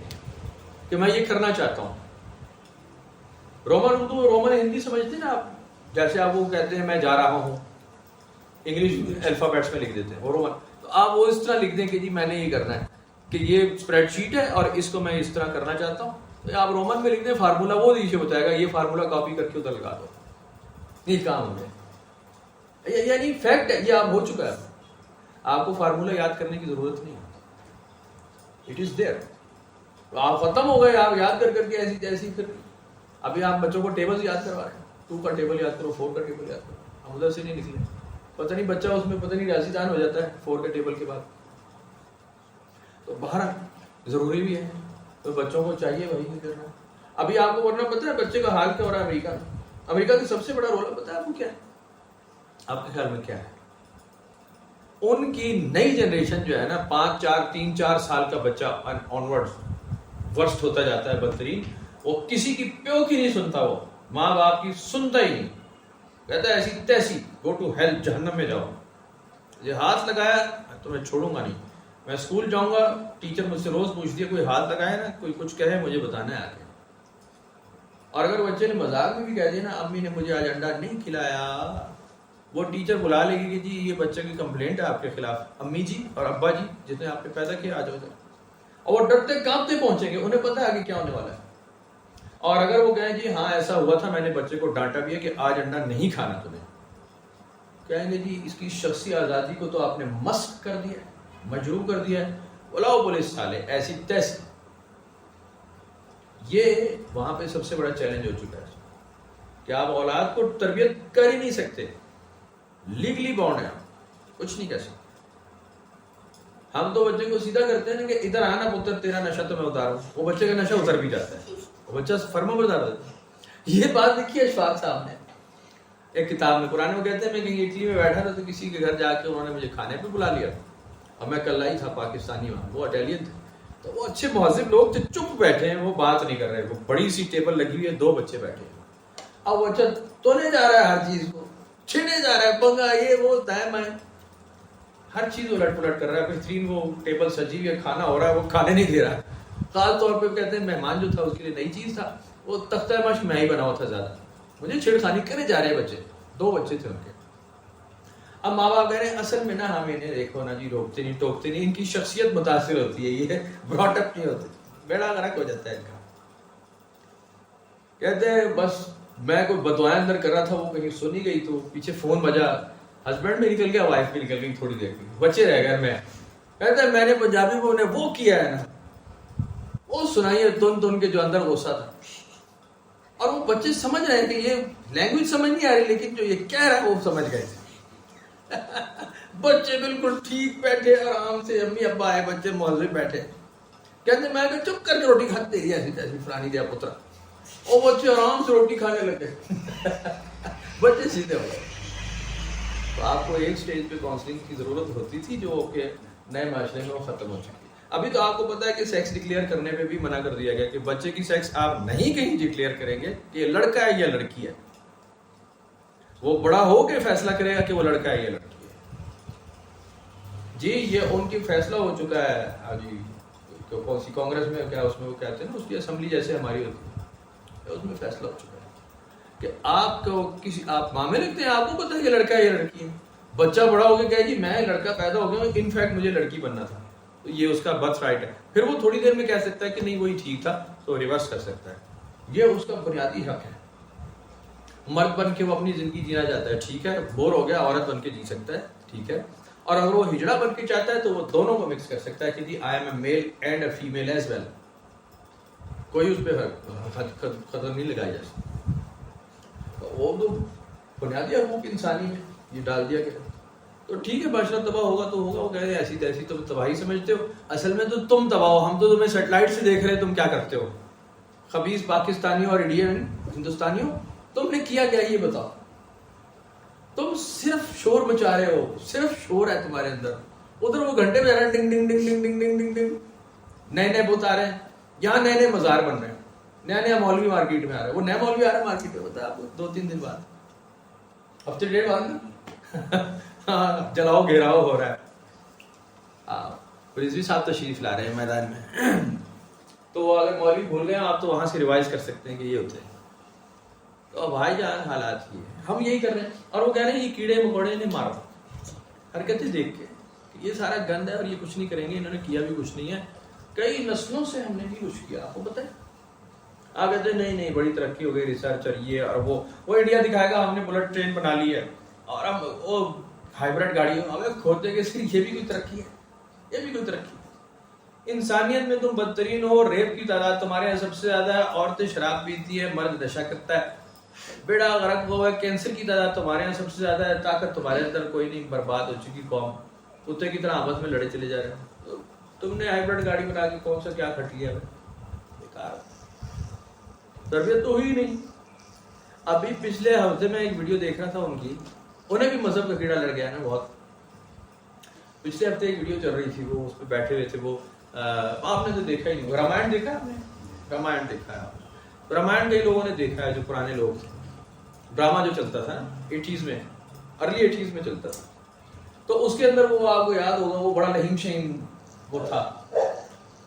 کہ میں یہ کرنا چاہتا ہوں. رومن اردو، رومن ہندی سمجھتے ہیں نا آپ؟ جیسے آپ وہ کہتے ہیں میں جا رہا ہوں، انگلش الفابیٹس میں لکھ دیتے ہیں وہ رومن. تو آپ وہ اس طرح لکھ دیں کہ جی میں نے یہ کرنا ہے، کہ یہ اسپریڈ شیٹ ہے اور اس کو میں اس طرح کرنا چاہتا ہوں. تو آپ رومن میں لکھ دیں فارمولا، وہ نیچے بتائے گا یہ فارمولا کاپی کر کے ادھر لگا دو. یہ کام ہو گیا، یعنی فیکٹ ہے، یہ آپ ہو چکا ہے. آپ کو فارمولا یاد کرنے کی ضرورت نہیں ہے، اٹ از دیئر. آپ ختم ہو گئے، آپ یاد کر کے ایسی جیسی. پھر ابھی آپ بچوں کو ٹیبل یاد کروا رہے ہیں، 2 کا ٹیبل یاد کرو، 4 کا ٹیبل یاد کرو. ہم ادھر سے نہیں نکلے، پتہ نہیں بچہ اس میں پتہ نہیں ریاضی دان ہو جاتا ہے 4 کا ٹیبل کے بعد. تو باہر ضروری بھی ہے، تو بچوں کو چاہیے وہی نہیں کرنا. ابھی آپ کو ورنہ پتہ ہے بچے کا حال کیا ہو رہا ہے امریکہ میں؟ امریکہ کا سب سے بڑا رول پتہ ہے آپ کو کیا ہے؟ آپ کے خیال میں کیا ہے؟ ان کی نئی جنریشن جو ہے نا، 3 4 سال کا بچہ آنورڈ ورسٹ ہوتا جاتا ہے، بدترین. وہ کسی کی پیو کی نہیں سنتا، وہ ماں باپ کی سنتا ہی نہیں. کہتا ہے ایسی تیسی، گو ٹو ہیل، جہنم میں جاؤ. یہ ہاتھ لگایا تو میں چھوڑوں گا نہیں. میں اسکول جاؤں گا، ٹیچر مجھ سے روز پوچھتی ہے کوئی ہاتھ لگائے نا، کوئی کچھ کہے، مجھے بتانا ہے آگے. اور اگر بچے نے مذاق میں بھی کہہ دیا نا امی نے مجھے آج انڈا نہیں کھلایا، وہ ٹیچر بلا لے گی کہ جی یہ بچے کی کمپلینٹ ہے آپ کے خلاف، امی جی اور ابا جی جس نے آپ نے پیدا کیا آ جاؤ جائے، اور وہ ڈرتے کانپتے پہنچیں گے، انہیں پتہ ہے آگے کیا ہونے والا ہے۔ اور اگر وہ کہیں جی ہاں ایسا ہوا تھا، میں نے بچے کو ڈانٹا بھی ہے کہ آج انڈا نہیں کھانا تمہیں، کہیں گے جی اس کی شخصی آزادی کو تو آپ نے مسخ کر دیا، مجروح کر دیا ہے، بلاؤ پولیس سالے ایسی تیسی۔ یہ وہاں پہ سب سے بڑا چیلنج ہو چکا ہے کہ آپ اولاد کو تربیت کر ہی نہیں سکتے، لیگلی باؤنڈ ہے، کچھ نہیں کر سکتے۔ ہم تو بچے کو سیدھا کرتے ہیں نا کہ ادھر آنا پتر تیرا نشہ تو میں اتاروں، وہ بچے کا نشہ اتر بھی جاتا ہے، وہ بچہ فرما بردار ہوتا ہے۔ یہ بات دیکھی اشفاق صاحب نے ایک کتاب میں، قرآن میں کہتے ہیں میں کہیں اٹلی میں بیٹھا تھا تو کسی کے گھر جا کے انہوں نے مجھے کھانے پہ بلا لیا، اور میں کل ہی تھا پاکستانی، وہاں وہ اٹیلین تھے، تو وہ اچھے مہذب لوگ تھے، چپ بیٹھے ہیں، وہ بات نہیں کر رہے، وہ بڑی سی ٹیبل لگی ہوئی ہے، 2 بچے بیٹھے ہیں، اب بچہ تونے جا رہا ہے، ہر چیز کو چھینے جا رہا ہے، پنگا یہ وہ دائیں بائیں، ہر چیز الٹ پلٹ کر رہا ہے، بہترین وہ ٹیبل سجی ہوئی ہے، کھانا ہو رہا ہے، وہ کھانے نہیں دے رہا ہے۔ خاص طور پہ کہتے ہیں مہمان جو تھا اس کے لیے نئی چیز تھا، وہ تختہ مشق میں ہی بنا ہوا تھا زیادہ، مجھے چھیڑخانی کرنے جا رہے ہیں بچے، 2 بچے تھے ان کے۔ اب ماں باپ کہہ رہے ہیں اصل میں نا ہم انہیں دیکھو نا جی روکتے نہیں ٹوکتے نہیں، ان کی شخصیت متاثر ہوتی ہے، یہ براٹ اپ نہیں ہوتے، بیڑا غرق ہو جاتا ہے ان کا۔ کہتے ہیں بس میں کوئی بدوائیں اندر کر رہا تھا، وہ کہیں سنی گئی تو پیچھے فون بجا، ہسبینڈ بھی نکل گیا، وائف بھی نکل گئی، تھوڑی دیر کے بچے رہ گئے میں۔ کہتے ہیں میں نے پنجابی میں انہیں وہ کیا ہے نا، وہ سنائی ہے تن کے جو اندر غصہ تھا، اور وہ بچے سمجھ رہے ہیں کہ یہ لینگویج سمجھ نہیں آ رہی، لیکن جو یہ کہہ رہا ہے وہ سمجھ گئے تھے۔ بچے بالکل ٹھیک بیٹھے آرام سے، امی ابا آئے، بچے محلے بیٹھے، کہتے میں کہ چپ کر کے روٹی کھاتے دے ایسی تیسی فلانی دیا پترا، اور بچے آرام سے روٹی کھانے لگے، بچے سیدھے ہو گئے۔ تو آپ کو ایک سٹیج پہ کاؤنسلنگ کی ضرورت ہوتی تھی جو کہ نئے معاشرے میں وہ ختم ہو چکی ہے۔ ابھی تو آپ کو پتا ہے کہ سیکس ڈکلیئر کرنے پہ بھی منع کر دیا گیا کہ بچے کی سیکس آپ نہیں کہیں ڈکلیئر کریں گے کہ یہ لڑکا ہے یا لڑکی ہے، وہ بڑا ہو کے فیصلہ کرے گا کہ وہ لڑکا ہے یا لڑکی ہے۔ جی یہ ان کی فیصلہ ہو چکا ہے، ہاں جی، کون سی کانگریس میں کیا اس میں وہ کہتے ہیں نا، اس کی اسمبلی جیسے ہماری ہوتی ہے، اس میں فیصلہ ہو چکا ہے کہ آپ کو کسی آپ ماں میں لگتے ہیں، آپ کو پتا ہے کہ لڑکا ہے یا لڑکی ہے، بچہ بڑا ہو گیا کہ جی میں لڑکا پیدا ہو گیا، انفیکٹ مجھے لڑکی بننا تھا، تو یہ اس کا برتھ رائٹ ہے، پھر وہ تھوڑی دیر میں کہہ سکتا ہے کہ نہیں وہی ٹھیک تھا، تو ریورس کر سکتا ہے، یہ اس کا بنیادی حق ہے۔ مرد بن کے وہ اپنی زندگی جینا چاہتا ہے، ٹھیک ہے، بور ہو گیا عورت بن کے جی سکتا ہے، ٹھیک ہے، اور اگر وہ ہجڑا بن کے چاہتا ہے تو وہ دونوں کو مکس کر سکتا ہے کہ جی I am a male and a female as well, کوئی اس پہ قدر نہیں لگائی جا سکتی۔ وہ تو بنیادی حقوق انسانی میں یہ ڈال دیا گیا، تو ٹھیک ہے معاشرہ تباہ ہوگا تو ہوگا، وہ کہہ رہے ایسی تیسی تم تباہی سمجھتے ہو، اصل میں تو تم تباہ ہو، ہم تو تمہیں سیٹلائٹ سے دیکھ رہے تم کیا کرتے ہو، خبیث پاکستانیوں اور انڈین ہندوستانیوں، تم نے کیا کیا یہ بتاؤ، تم صرف شور مچا رہے ہو، صرف شور ہے تمہارے اندر، ادھر وہ گھنٹے بجا رہے ہیں ڈنگ ڈنگ ڈنگ ڈنگ ڈنگ ڈنگ ڈنگ ڈنگ، نئے نئے بت آ رہے ہیں، یہاں نئے نئے مزار بن رہے ہیں، نیا نیا مولوی مارکیٹ میں آ رہا ہے، وہ نیا مولوی آ رہا ہے مارکیٹ میں، بتا آپ کو 2-3 دن بعد، ہفتے ڈیڑھ بعد ہاں جلاؤ گھیراؤ ہو رہا ہے، رضوی صاحب تشریف لا رہے ہیں میدان میں، تو اگر مولوی بھول گئے آپ تو وہاں سے ریوائز کر سکتے ہیں کہ یہ ہوتے ہیں۔ تو بھائی جان حالات یہ ہے، ہم یہی کر رہے ہیں، اور وہ کہہ رہے ہیں یہ کیڑے مکوڑے نے مارا حرکتیں دیکھ کے کہ یہ سارا گند ہے اور یہ کچھ نہیں کریں گے، انہوں نے کیا بھی کچھ نہیں ہے، کئی نسلوں سے ہم نے بھی کچھ کیا، آپ کو پتہ ہے، آپ کہتے ہیں نہیں نہیں بڑی ترقی ہو گئی، ریسرچ اور یہ اور وہ انڈیا دکھائے گا ہم نے بلٹ ٹرین بنا لی ہے اور ہم وہ ہائیبرڈ گاڑی ہمیں کھوتے کہ صرف یہ بھی کوئی ترقی ہے، یہ بھی کوئی ترقی ہے۔ انسانیت میں تم بدترین ہو، ریپ کی تعداد تمہارے یہاں سب سے زیادہ ہے، عورتیں شراب پیتی ہے، مرد نشہ کرتا ہے، بیڑا غرق ہوا ہے، کینسر کی تعداد تمہارے یہاں سب سے زیادہ ہے، طاقت تمہارے اندر کوئی نہیں، برباد ہو چکی قوم، کتے کی طرح آپس میں لڑے چلے جا رہے ہیں، تم نے ہائیبرڈ گاڑی بنا کے کون سا کیا کھٹ لیا ہے، بیکار، تربیت تو ہوئی نہیں۔ ابھی پچھلے ہفتے میں ایک ویڈیو دیکھ رہا تھا ان کی، انہیں بھی مذہب کا کیڑا لڑ گیا نا بہت، پچھلے ہفتے ایک ویڈیو چل رہی تھی، وہ اس پہ بیٹھے ہوئے تھے، وہ آپ نے تو دیکھا ہی نہیں، رامائن دیکھا آپ نے، رامائن دیکھا ہے آپ نے، رامائن کئی لوگوں نے دیکھا ہے جو پرانے لوگ تھے، ڈرامہ جو چلتا تھا 80s میں، ارلی 80s میں چلتا تھا، تو اس کے اندر وہ آپ کو یاد ہوگا وہ بڑا لہیم شہیم وہ تھا،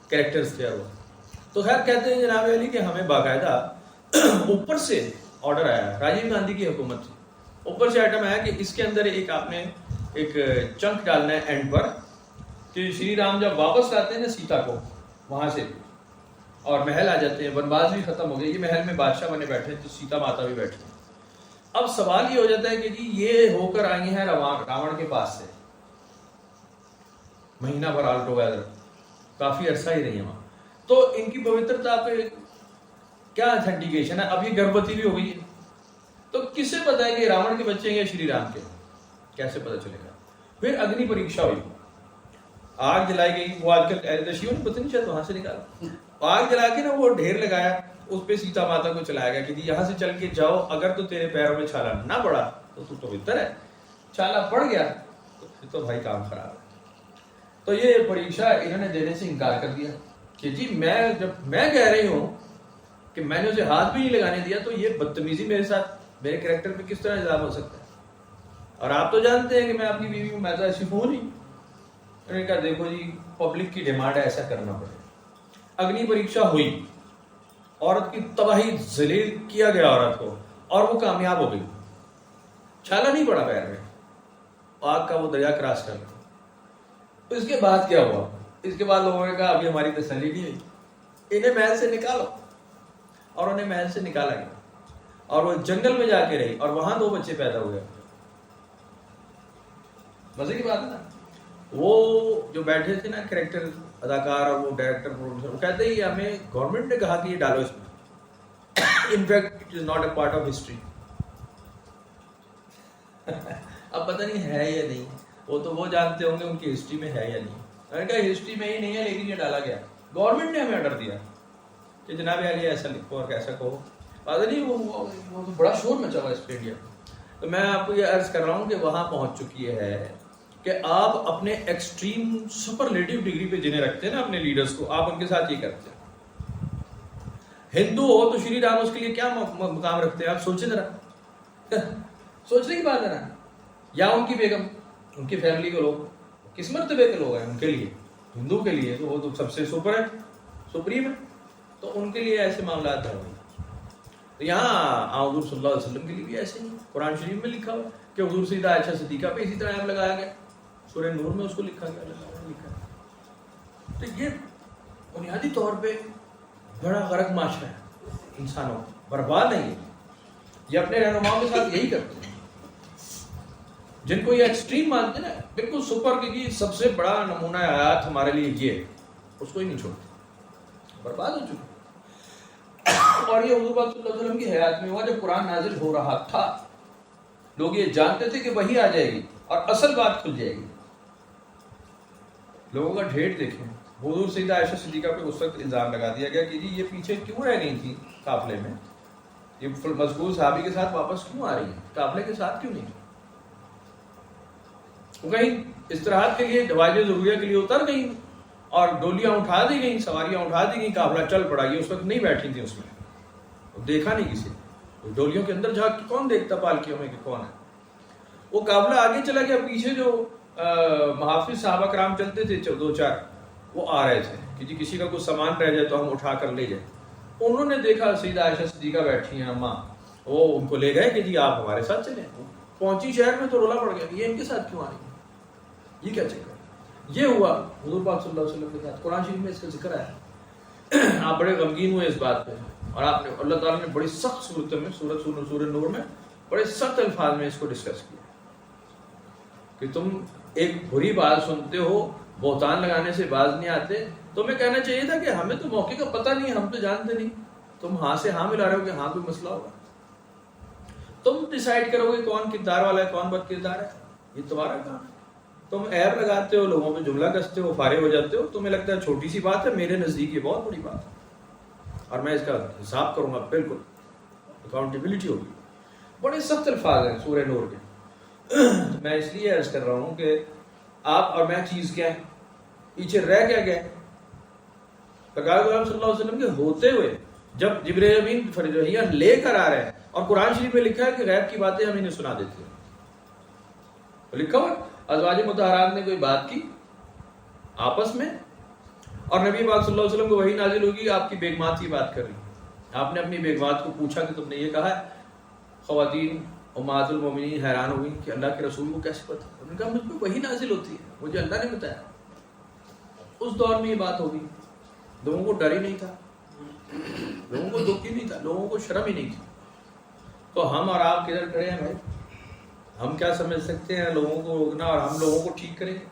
کریکٹرز تھے وہ، تو خیر کہتے ہیں جناب علی کہ ہمیں باقاعدہ اوپر سے آرڈر آیا راجیو گاندھی کی حکومت سے, اوپر سے آئٹم آیا کہ اس کے اندر ایک آپ نے ایک چنک ڈالنا ہے اینڈ پر, کہ شری رام جب واپس لاتے ہیں نا سیتا کو وہاں سے اور محل آ جاتے ہیں, ونواس بھی ختم ہو گیا, یہ محل میں بادشاہ بنے بیٹھے تو سیتا ماتا بھی بیٹھے. اب سوال یہ ہو جاتا ہے کہ جی یہ ہو کر آئی ہیں راون کے پاس سے, مہینہ بھر آل ٹوگیدر, کافی عرصہ ہی رہی ہے وہاں, تو ان کی پوترتا پہ کیا اتھینٹیکیشن ہے؟ اب یہ گربوتی بھی ہو گئی ہے, تو کس سے پتا ہے کہ راون کے بچے ہیں یا شری رام کے؟ کیسے پتا چلے گا؟ پھر اگنی پریکشا ہوئی, آگ جلائی گئی, وہ آج کل شیو نے پتہ نہیں شاید وہاں سے نکالا, آگ جلا کے نا وہ ڈھیر لگایا, اس پہ سیتا ماتا کو چلایا گیا کہ جی یہاں سے چل کے جاؤ, اگر تو تیرے پیروں میں چھالا نہ پڑا تو پوتر ہے, چھالا پڑ گیا تو پھر تو بھائی کام خراب ہے. تو یہ پریکشا انہوں نے دینے سے انکار کر دیا کہ جی جب میں کہہ رہی ہوں کہ میں نے اسے ہاتھ بھی نہیں لگانے دیا, تو یہ بدتمیزی میرے ساتھ میرے کریکٹر پہ کس طرح الزام ہو سکتا ہے؟ اور آپ تو جانتے ہیں کہ میں اپنی بیوی کو, میں تو ایسی ہوں نہیں. انہوں نے کہا دیکھو جی پبلک کی ڈیمانڈ ہے, ایسا کرنا پڑے. اگنی پریکشا ہوئی, عورت کی تباہی, ذلیل کیا گیا عورت کو, اور وہ کامیاب ہو گئی, چھالا نہیں پڑا پیر میں, آگ کا وہ دریا کراس کر گیا. اس کے بعد کیا ہوا؟ اس کے بعد لوگوں نے کہا ابھی ہماری تسلی نہیں ہوئی, انہیں محل سے نکالو, اور انہیں محل سے نکالا گیا, اور وہ جنگل میں جا کے رہی, اور وہاں 2 بچے پیدا ہوئے. مزے کی بات ہے نا. وہ جو بیٹھے تھے نا کریکٹر اداکار اور وہ ڈائریکٹر پروڈیوسر, وہ کہتے ہیں ہمیں گورنمنٹ نے کہا کہ یہ ڈالو اس میں, in fact it is not a part of history. اب پتہ نہیں ہے یا نہیں, وہ تو وہ جانتے ہوں گے ان کی ہسٹری میں ہے یا نہیں. میں نے کہا ہسٹری میں ہی نہیں ہے, لیکن یہ ڈالا گیا, گورنمنٹ نے ہمیں آرڈر دیا کہ جناب عالیہ ایسا لکھو اور کیسا کہو. پتہ نہیں وہ تو بڑا شور مچا ہوا اس پہ انڈیا. تو میں آپ کو یہ عرض کر رہا ہوں کہ وہاں پہنچ چکی ہے کہ آپ اپنے ایکسٹریم سپرلیٹو ڈگری پہ جنہیں رکھتے ہیں نا اپنے لیڈرز کو, آپ ان کے ساتھ یہ کرتے ہیں. ہندو ہو تو شری رام اس کے لیے کیا مقام رکھتے ہیں, آپ سوچیں ذرا, سوچنے کی بات ہے نا. یا ان کی بیگم, ان کی فیملی کے لوگ کس مرتبے کے لوگ ہیں ان کے لیے, ہندو کے لیے تو وہ تو سب سے سپر ہے, سپریم ہے, تو ان کے لیے ایسے معاملات ہیں. تو یہاں حضور صلی اللہ علیہ وسلم کے لیے بھی ایسے ہی قرآن شریف میں لکھا ہوا کہ حضور سیدہ عائشہ صدیقہ پہ اسی طرح لگایا گیا, سورہ نور میں اس کو لکھا گیا, لکھا. تو یہ بنیادی طور پہ بڑا غرق معاشرہ ہے, انسانوں برباد نہیں ہے. یہ اپنے رہنماؤں کے ساتھ یہی کرتے ہیں, جن کو یہ ایکسٹریم مانتے ہیں نا, بالکل سپر کی سب سے بڑا نمونہ حیات ہمارے لیے یہ ہے, اس کو ہی نہیں چھوڑتے, برباد ہو چکے. اور یہ حضور صلی اللہ علیہ وسلم کی حیات میں ہوا جب قرآن نازل ہو رہا تھا. لوگ یہ جانتے تھے کہ وہی آ جائے گی اور اصل بات کھل جائے گی. لوگوں کا ڈھیٹ دیکھیں, حضور سیدہ عائشہ صدیقہ پہ اس وقت الزام لگا دیا گیا کہ جی یہ پیچھے کیوں رہ گئی تھی قافلے میں, یہ مذکور صحابی کے ساتھ واپس کیوں آ رہی ہیں, قافلے کے ساتھ کیوں نہیں. وہ کہیں استراحت کے لیے دواج ضروریہ کے لیے اتر گئی اور ڈولیاں اٹھا دی گئیں, سواریاں اٹھا دی گئیں, قافلہ چل پڑا. یہ اس وقت نہیں بیٹھی تھی اس میں, دیکھا نہیں کسی, ڈولیوں کے اندر جھانک کے کون دیکھتا پالکیوں میں کہ کون ہے. وہ قافلہ آگے چلا گیا, پیچھے جو محافظ صحابہ کرام چلتے تھے 2-4, وہ آ رہے تھے کہ جی کسی کا کچھ سامان رہ جائے تو ہم اٹھا کر لے جائیں. انہوں نے دیکھا سیدہ عائشہ صدیقہ بیٹھی ہیں اماں, وہ ان کو لے گئے کہ جی آپ ہمارے ساتھ چلیں. پہنچی شہر میں تو رولا پڑ گیا, یہ ان کے ساتھ کیوں آ رہی ہے, یہ کیا چکر. یہ ہوا حضور پاک صلی اللہ علیہ وسلم کے ساتھ, قرآن شریف میں اس کا ذکر ہے. آپ بڑے غمگین ہوئے اس بات پہ, اور آپ نے اللہ تعالیٰ نے بڑی سخت صورت میں سورہ نور میں بڑے سخت الفاظ میں اس کو ڈسکس کیا کہ تم ایک بری بات سنتے ہو, بہتان لگانے سے باز نہیں آتے. تمہیں کہنا چاہیے تھا کہ ہمیں تو موقع کا پتہ نہیں, ہم تو جانتے نہیں. تم ہاں سے ہاں ملا رہے ہو کہ ہاں کوئی مسئلہ ہوگا, تم ڈیسائیڈ کرو گے کون کردار والا ہے کون بد کردار ہے, یہ تمہارا کام ہے. تم ایپ لگاتے ہو, لوگوں پہ جملہ کستے ہو, فارغ ہو جاتے ہو, تمہیں لگتا ہے چھوٹی سی بات ہے, میرے نزدیک یہ بہت بڑی بات ہے اور میں اس کا حساب کروں گا. بالکل اکاؤنٹیبلٹی ہوگی. بڑے سخت الفاظ ہیں سورہ نور کے. میں اس لیے عرض کر رہا ہوں کہ آپ اور میں چیز کیا ہے, پیچھے رہ کیا گیا. پیغمبر صلی اللہ علیہ وسلم کے ہوتے ہوئے جب جبرائیل امین فرشتہ لے کر آ رہے ہیں, اور قرآن شریف میں لکھا ہے کہ غیب کی باتیں ہم انہیں سنا دیتے ہیں. لکھا ہوا ازواج مطہرات نے کوئی بات کی آپس میں, اور نبی پاک صلی اللہ علیہ وسلم کو وحی نازل ہوگی آپ کی بیگمات کی بات کر رہی, آپ نے اپنی بیگمات کو پوچھا کہ تم نے یہ کہا ہے؟ خواتین امہات المومنین حیران ہوئی کہ اللہ کے رسول کو کیسے پتہ؟ انہوں نے کہا مجھ پہ وہی نازل ہوتی ہے، مجھے اللہ نے بتایا۔ اس دور میں یہ بات ہوگی، لوگوں کو ڈر ہی نہیں تھا، لوگوں کو دکھ ہی نہیں تھا، لوگوں کو شرم ہی نہیں تھی۔ تو ہم اور آپ کدھر کھڑے ہیں بھائی؟ ہم کیا سمجھ سکتے ہیں لوگوں کو روکنا اور ہم لوگوں کو ٹھیک کریں گے؟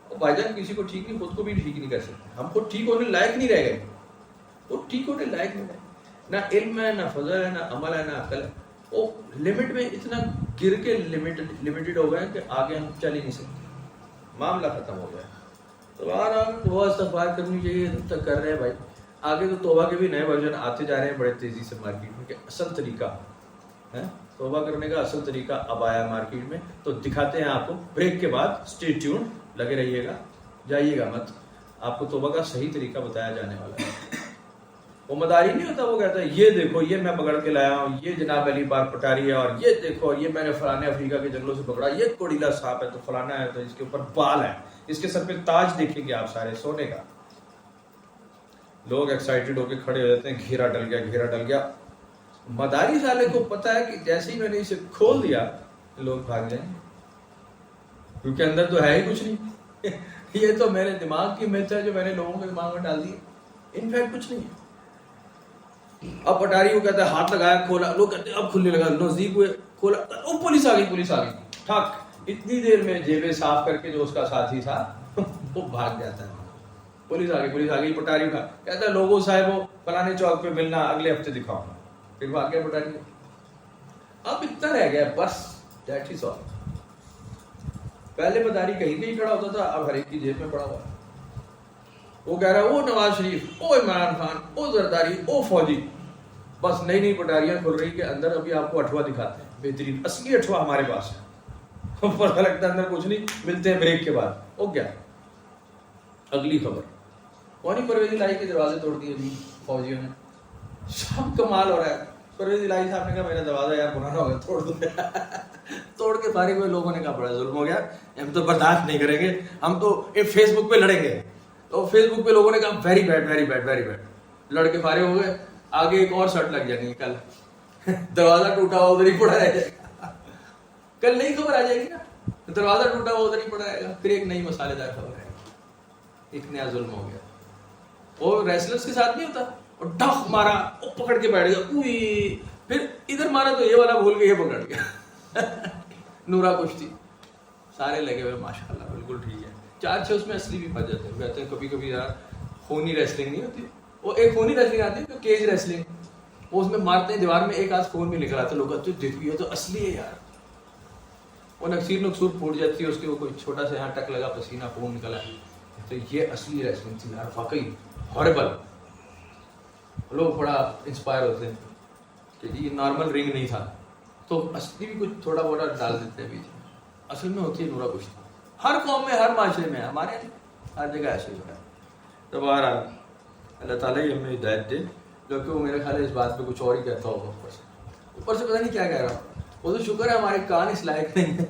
اور بھائی جان کسی کو ٹھیک نہیں، خود کو بھی ٹھیک نہیں کر سکتے۔ ہم خود ٹھیک ہونے لائق نہیں رہ گئے، وہ ٹھیک ہونے لائق نہیں رہے، نہ علم ہے، نہ فضل ہے، نہ عمل ہے، نہ عقل ہے۔ وہ لمٹ میں اتنا گر کے لمیٹڈ ہو گئے کہ آگے ہم چل ہی نہیں سکتے، معاملہ ختم ہو گیا۔ تو بہرحال توبہ استغفار کرنی چاہیے، ہم تک کر رہے ہیں بھائی۔ آگے تو توبہ کے بھی نئے ورژن آتے جا رہے ہیں بڑے تیزی سے مارکیٹ میں، کہ اصل طریقہ ہے توبہ کرنے کا، اصل طریقہ اب آیا مارکیٹ میں، تو دکھاتے ہیں آپ کو۔ بریک کے بعد اسٹے ٹیون، لگے رہیے گا، جائیے گا مت، آپ کو توبہ کا صحیح طریقہ بتایا جانے والا ہے۔ وہ مداری نہیں ہوتا، وہ کہتا ہے یہ دیکھو یہ میں پکڑ کے لایا ہوں، یہ جناب علی پاک پٹاری ہے، اور یہ دیکھو یہ میں نے فلانے افریقہ کے جنگلوں سے پکڑا، یہ کوڑیلا سانپ ہے تو فلانا ہے، تو اس کے اوپر بال ہے، اس کے سر پہ تاج دیکھیں گے آپ سارے سونے کا۔ لوگ ایکسائٹڈ ہو کے کھڑے ہو جاتے ہیں، گھیرا ڈل گیا، گھیرا ڈل گیا۔ مداری سالے کو پتا ہے کہ جیسے ہی میں نے اسے کھول دیا لوگ بھاگ جائیں گے، کیونکہ اندر تو ہے ہی کچھ نہیں۔ یہ تو میرے دماغ کی میتھ ہے جو میں نے لوگوں کے دماغ میں ڈال دی، انفیکٹ کچھ نہیں ہے۔ اب پٹاری کو کہتا ہے ہاتھ لگایا، کھولا، لوگ کہتے ہیں اب کھلنے لگا، نزدیک ہوئے، کھولا، او پولیس آ گئی، پولیس آ گئی، ٹھک، اتنی دیر میں جیبیں صاف کر کے جو اس کا ساتھی تھا وہ بھاگ جاتا ہے۔ پولیس آ گئی، پولیس آ گئی، پٹاری اٹھا، کہتا ہے لوگوں صاحب وہ فلانے چوک پہ ملنا، اگلے ہفتے دکھاؤں گا۔ پھر بھاگ گیا پٹاری۔ اب اتنا رہ گیا بس، دیٹ از آل۔ پہلے مداری کہیں کہیں کھڑا ہوتا تھا، اب ہر ایک کی جیب میں پڑا ہوا ہے۔ وہ کہہ رہا ہے او نواز شریف، او عمران خان، او زرداری، او فوجی۔ بس نئی نئی پٹاریاں کھل رہی کہ اندر ابھی آپ کو اٹھوا دکھاتے ہیں، بہترین اصلی اٹھوا ہمارے پاس ہے، پتہ لگتا ہے اندر کچھ نہیں۔ ملتے ہیں بریک کے بعد۔ او کیا اگلی خبر، کونی پرویز الہی کے دروازے توڑ دیے ابھی فوجیوں نے، سب کمال ہو رہا ہے۔ پرویز الہی صاحب نے کہا میرا دروازہ یار بنانا ہوگا، توڑ دو۔ توڑ کے فارغ ہوئے، لوگوں نے کہا بڑا ظلم ہو گیا، ہم تو برداشت نہیں کریں گے، ہم تو فیس بک پہ لڑیں گے۔ تو فیس بک پہ لوگوں نے کہا very bad very bad very bad, لڑ کے فارغ ہو گئے۔ آگے ایک اور سٹ لگ جائے گی، کل دروازہ ٹوٹا ہوا ادھر ہی پڑا رہ جائے گا، کل نئی خبر آ جائے گی نا، دروازہ ٹوٹا ہوا ادھر ہی پڑا رہے گا، پھر ایک نئی مسالے دار خبر ہے، ایک نیا ظلم ہو گیا۔ وہ ریسلرز کے ساتھ نہیں ہوتا، اور ڈف مارا، وہ پکڑ کے بیٹھ گیا، اوئی، پھر ادھر مارا تو یہ والا بھول کے یہ پکڑ گیا۔ نورا کشتی، سارے لگے ہوئے ماشاءاللہ، بالکل ٹھیک ہے۔ چار چھ اس میں اصلی بھی بچ جاتے ہیں، کہتے ہیں کبھی کبھی یار خونی ریسلنگ نہیں ہوتی، وہ ایک خونی ریسلنگ آتی ہے کیج ریسلنگ، وہ اس میں مارتے ہیں دیوار میں، ایک آدھ خون بھی نکل آتا ہے، لوگ کہتے ہیں دیکھو یہ تو اصلی ہے یار۔ وہ نکسور پھوٹ جاتی ہے اس کے، وہ کوئی چھوٹا سا یہاں ٹک لگا، پسینہ خون نکلا ہے، تو یہ اصلی ریسلنگ تھی یار، واقعی ہاربل۔ لوگ بڑا انسپائر ہوتے ہیں کہ یہ نارمل رنگ نہیں تھا، تو اصلی بھی کچھ تھوڑا بوڑا ڈال دیتے ہیں بیچ میں، اصل میں ہوتی ہے نورا کشتی، ہر قوم میں، ہر معاشرے میں، ہمارے ہر جگہ ایسے ہو رہا ہے۔ تو بہرحال اللہ تعالیٰ ہی ہمیں ہدایت دے، کیونکہ وہ میرے خیال ہے اس بات پہ کچھ اور ہی کہتا ہوگا، اوپر سے پتہ نہیں کیا کہہ رہا ہوں۔ وہ تو شکر ہے ہمارے کان اس لائق نہیں ہے،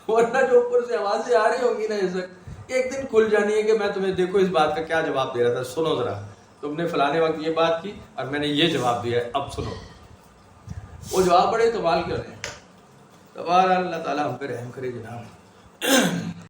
ورنہ جو اوپر سے آوازیں آ رہی ہوں گی نا اس وقت، ایک دن کھل جانی ہے کہ میں تمہیں دیکھو اس بات کا کیا جواب دے رہا تھا، سنو ذرا، تم نے فلانے وقت یہ بات کی اور میں نے یہ جواب دیا ہے، اب سنو۔ وہ جواب بڑے کمال کے ہوتے ہیں۔ تو بہرحال اللہ تعالیٰ ہم پہ رحم کرے جناب۔